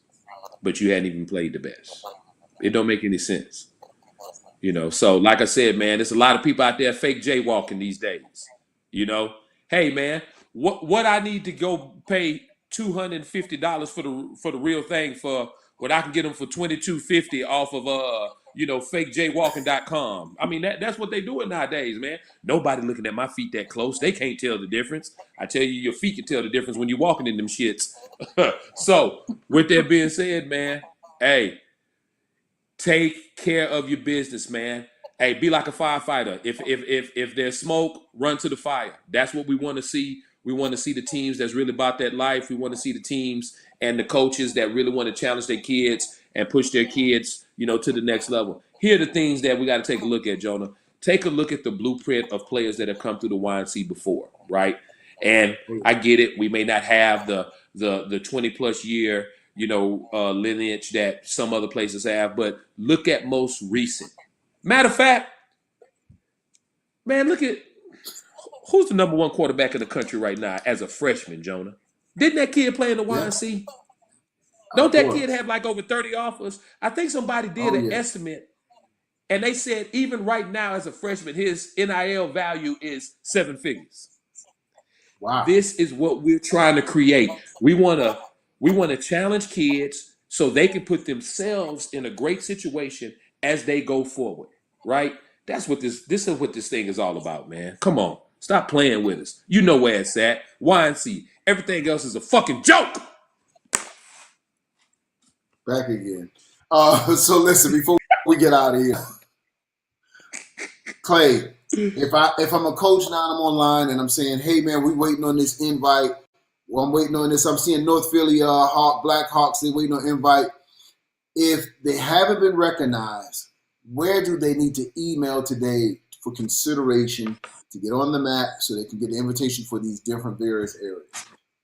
[SPEAKER 2] but you hadn't even played the best. It don't make any sense. You know, so like I said, man, there's a lot of people out there fake jaywalking these days. You know, hey, man, what I need to go pay $250 for the real thing for what I can get them for $22.50 off of fakejaywalking.com. I mean, that's what they doing nowadays, man. Nobody looking at my feet that close. They can't tell the difference. I tell you, your feet can tell the difference when you're walking in them shits. So, with that being said, man, hey, take care of your business, man. Hey, be like a firefighter. If there's smoke, run to the fire. That's what we want to see. We want to see the teams that's really about that life. We want to see the teams and the coaches that really want to challenge their kids and push their kids, to the next level. Here are the things that we got to take a look at, Jonah. Take a look at the blueprint of players that have come through the YNC before, right? And I get it. We may not have the 20-plus year, lineage that some other places have, but look at most recent. Matter of fact, man, look at who's the number one quarterback in the country right now as a freshman, Jonah? Didn't that kid play in the YNC? Don't that kid have like over 30 offers? I think somebody did an estimate, and they said even right now as a freshman, his NIL value is 7 figures.
[SPEAKER 1] Wow.
[SPEAKER 2] This is what we're trying to create. We want to challenge kids so they can put themselves in a great situation as they go forward, right? This is what this thing is all about, man. Come on. Stop playing with us. You know where it's at. YNC. Everything else is a fucking joke.
[SPEAKER 1] Back again. So listen, before we get out of here, Clay, if I'm a coach now and I'm online and I'm saying, hey man, we waiting on this invite. Well, I'm waiting on this. I'm seeing North Philly Black Hawks, they waiting on invite. If they haven't been recognized, where do they need to email today for consideration to get on the map so they can get the invitation for these different various areas?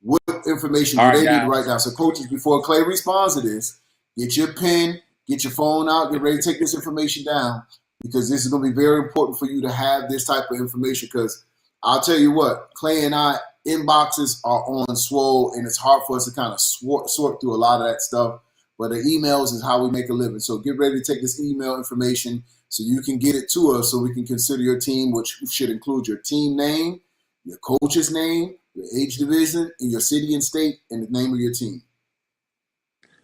[SPEAKER 1] What information do they need to write down? So coaches, before Clay responds to this, get your pen, get your phone out, get ready to take this information down, because this is going to be very important for you to have this type of information, because I'll tell you what, Clay and I, inboxes are on swole, and it's hard for us to kind of sort through a lot of that stuff. But the emails is how we make a living. So get ready to take this email information so you can get it to us so we can consider your team, which should include your team name, your coach's name, your age division, and your city and state, and the name of your team.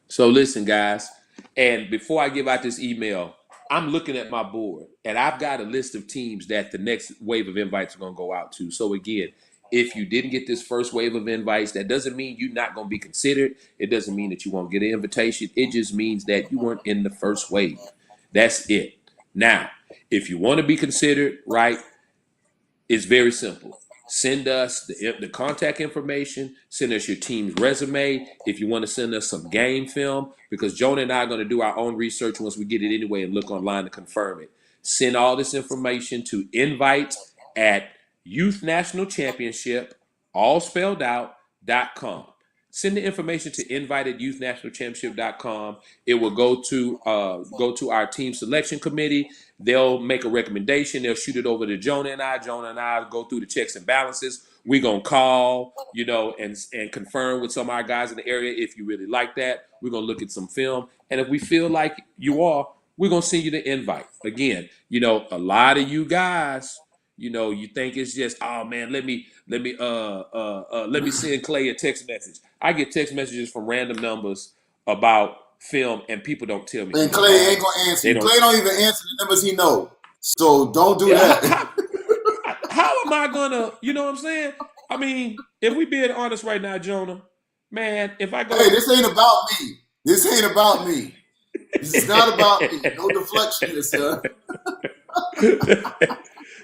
[SPEAKER 2] So listen, guys, and before I give out this email, I'm looking at my board, and I've got a list of teams that the next wave of invites are going to go out to. So again, if you didn't get this first wave of invites, that doesn't mean you're not going to be considered. It doesn't mean that you won't get an invitation. It just means that you weren't in the first wave. That's it. Now, if you want to be considered, right, it's very simple. Send us the contact information. Send us your team's resume. If you want to send us some game film, because Jonah and I are going to do our own research once we get it anyway and look online to confirm it. Send all this information to invite@youthnationalchampionship, all spelled out.com. Send the information to invite@youthnationalchampionship.com. It will go to our team selection committee. They'll make a recommendation. They'll shoot it over to Jonah and I. Jonah and I go through the checks and balances. We're going to call, and confirm with some of our guys in the area if you really like that. We're going to look at some film. And if we feel like you are, we're going to send you the invite. Again, a lot of you guys, you think it's just, oh man, let me send Clay a text message. I get text messages from random numbers about film, and people don't tell me.
[SPEAKER 1] And Clay ain't gonna answer. Clay don't even answer the numbers he know. So don't do that.
[SPEAKER 2] How am I gonna? You know what I'm saying? I mean, if we being honest right now, Jonah, man, if I go,
[SPEAKER 1] hey, this ain't about me. This ain't about me. This is not about me. No deflection, sir.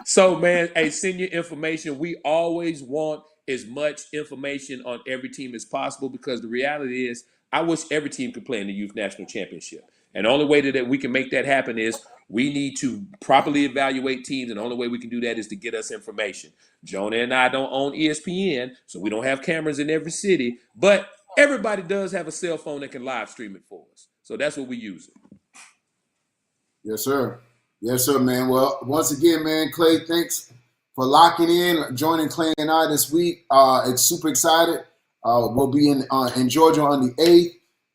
[SPEAKER 2] So, man, hey, send your information. We always want as much information on every team as possible because the reality is, I wish every team could play in the Youth National Championship. And the only way that we can make that happen is we need to properly evaluate teams, and the only way we can do that is to get us information. Jonah and I don't own ESPN, so we don't have cameras in every city, but everybody does have a cell phone that can live stream it for us. So that's what we use it.
[SPEAKER 1] Yes, sir. Yes, sir, man. Well, once again, man, Clay, thanks for locking in, joining Clay and I this week. It's super excited. We'll be in Georgia on the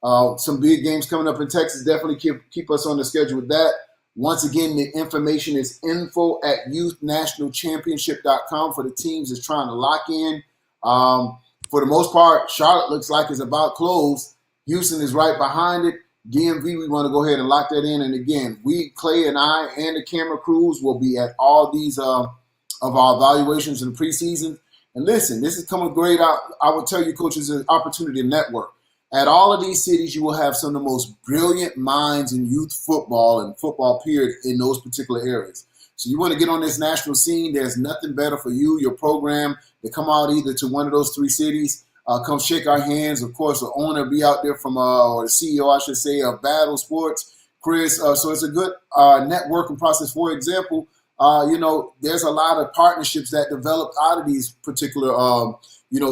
[SPEAKER 1] 8th. Some big games coming up in Texas. Definitely keep us on the schedule with that. Once again, the information is info@youthnationalchampionship.com for the teams that's trying to lock in. For the most part, Charlotte looks like it's about closed. Houston is right behind it. DMV, we want to go ahead and lock that in. And again, Clay and I and the camera crews will be at all these of our evaluations in the preseason. And listen, this is coming great. I will tell you, coaches, an opportunity to network. At all of these cities, you will have some of the most brilliant minds in youth football and football period in those particular areas. So you want to get on this national scene, there's nothing better for you, your program, to come out either to one of those three cities. Come shake our hands. Of course, the owner be out there from, or the CEO, I should say, of Battle Sports, Chris. So it's a good networking process. For example, there's a lot of partnerships that develop out of these particular,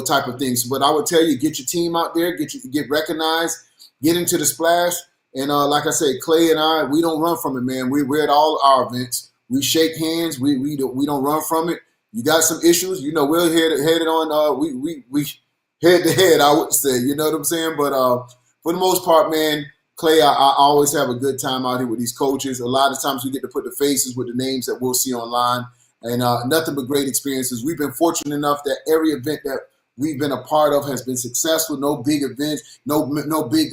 [SPEAKER 1] type of things. But I would tell you, get your team out there, get recognized, get into the splash. And like I said, Clay and I, we don't run from it, man. We're at all our events. We shake hands. We don't run from it. You got some issues, we'll head it on. We head to head, I would say. You know what I'm saying? But for the most part, man, Clay, I always have a good time out here with these coaches. A lot of times we get to put the faces with the names that we'll see online, and nothing but great experiences. We've been fortunate enough that every event that we've been a part of has been successful. No big events, no big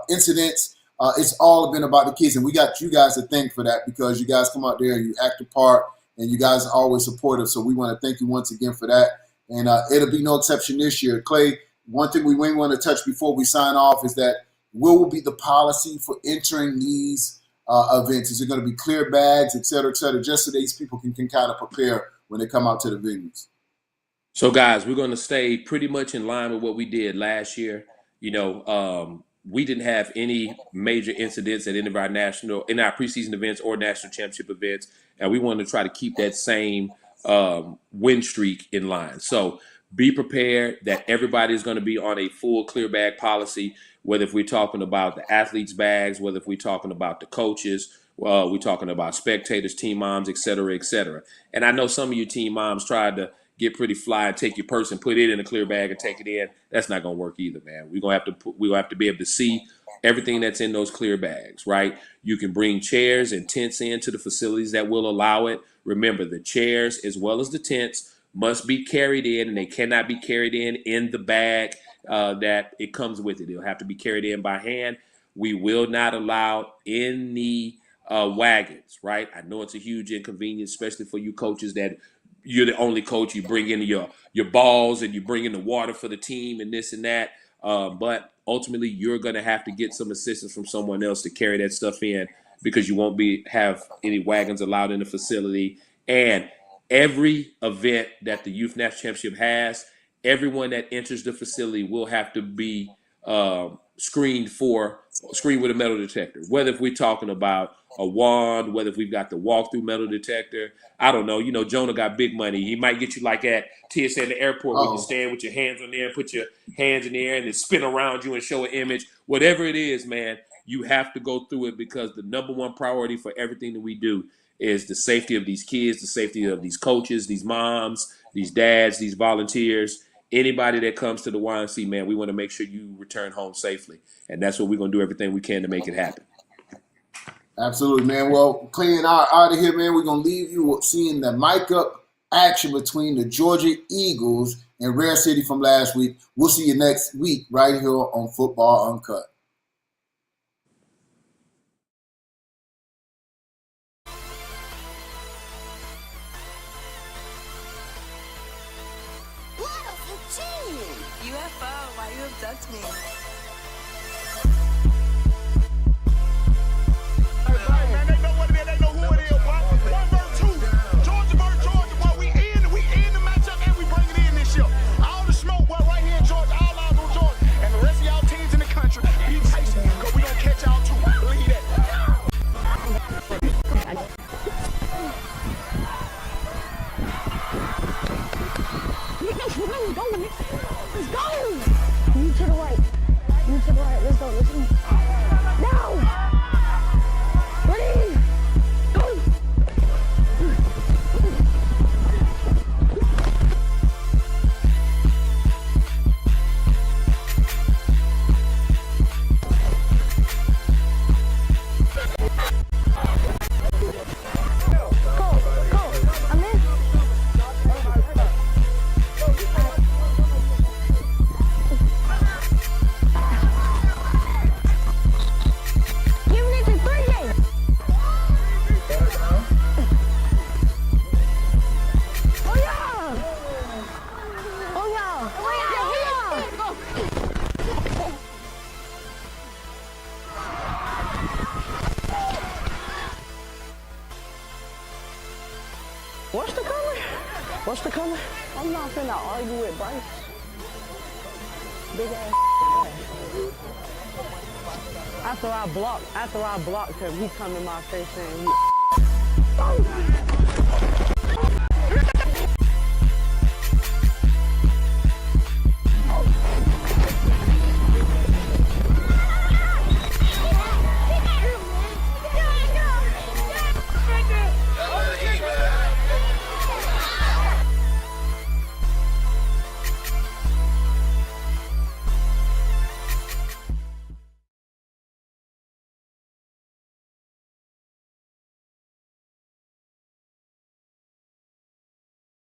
[SPEAKER 1] incidents. It's all been about the kids, and we got you guys to thank for that because you guys come out there and you act a part, and you guys are always supportive. So we want to thank you once again for that, and it'll be no exception this year. Clay, one thing we may want to touch before we sign off is that what will be the policy for entering these events? Is it going to be clear bags, et cetera, just so these people can kind of prepare when they come out to the venues?
[SPEAKER 2] So, guys, we're going to stay pretty much in line with what we did last year. We didn't have any major incidents at any of our preseason events or national championship events, and we want to try to keep that same win streak in line. So be prepared that everybody is going to be on a full clear bag policy, whether if we're talking about the athletes' bags, whether if we're talking about the coaches, we're talking about spectators, team moms, et cetera, et cetera. And I know some of you team moms tried to get pretty fly and take your purse and put it in a clear bag and take it in. That's not going to work either, man. We're going to have to be able to see everything that's in those clear bags, right? You can bring chairs and tents into the facilities that will allow it. Remember, the chairs as well as the tents must be carried in, and they cannot be carried in the bag that it comes with it. It'll have to be carried in by hand. We will not allow any wagons, right? I know it's a huge inconvenience, especially for you coaches that you're the only coach. You bring in your balls and you bring in the water for the team and this and that. But ultimately, you're going to have to get some assistance from someone else to carry that stuff in because you won't have any wagons allowed in the facility. And every event that the Youth National Championship has, everyone that enters the facility will have to be screened with a metal detector. Whether if we're talking about a wand, whether if we've got the walk-through metal detector, I don't know. Jonah got big money. He might get you like at TSA in the airport where you can stand with your hands on there and put your hands in the air and then spin around you and show an image. Whatever it is, man, you have to go through it because the number one priority for everything that we do is the safety of these kids, the safety of these coaches, these moms, these dads, these volunteers. Anybody that comes to the YNC, man, we want to make sure you return home safely. And that's what we're going to do everything we can to make it happen.
[SPEAKER 1] Absolutely, man. Well, Clay and I out of here, man. We're going to leave you seeing the mic up action between the Georgia Eagles and Rare City from last week. We'll see you next week right here on Football Uncut.
[SPEAKER 3] UFO, why you abduct me?
[SPEAKER 4] Hey, man, they know what it is. They know who it is. 1 verse 2. Georgia verse Georgia. What's the color? I'm not finna argue with Bryce. Big ass. After I blocked him, he come in my face saying,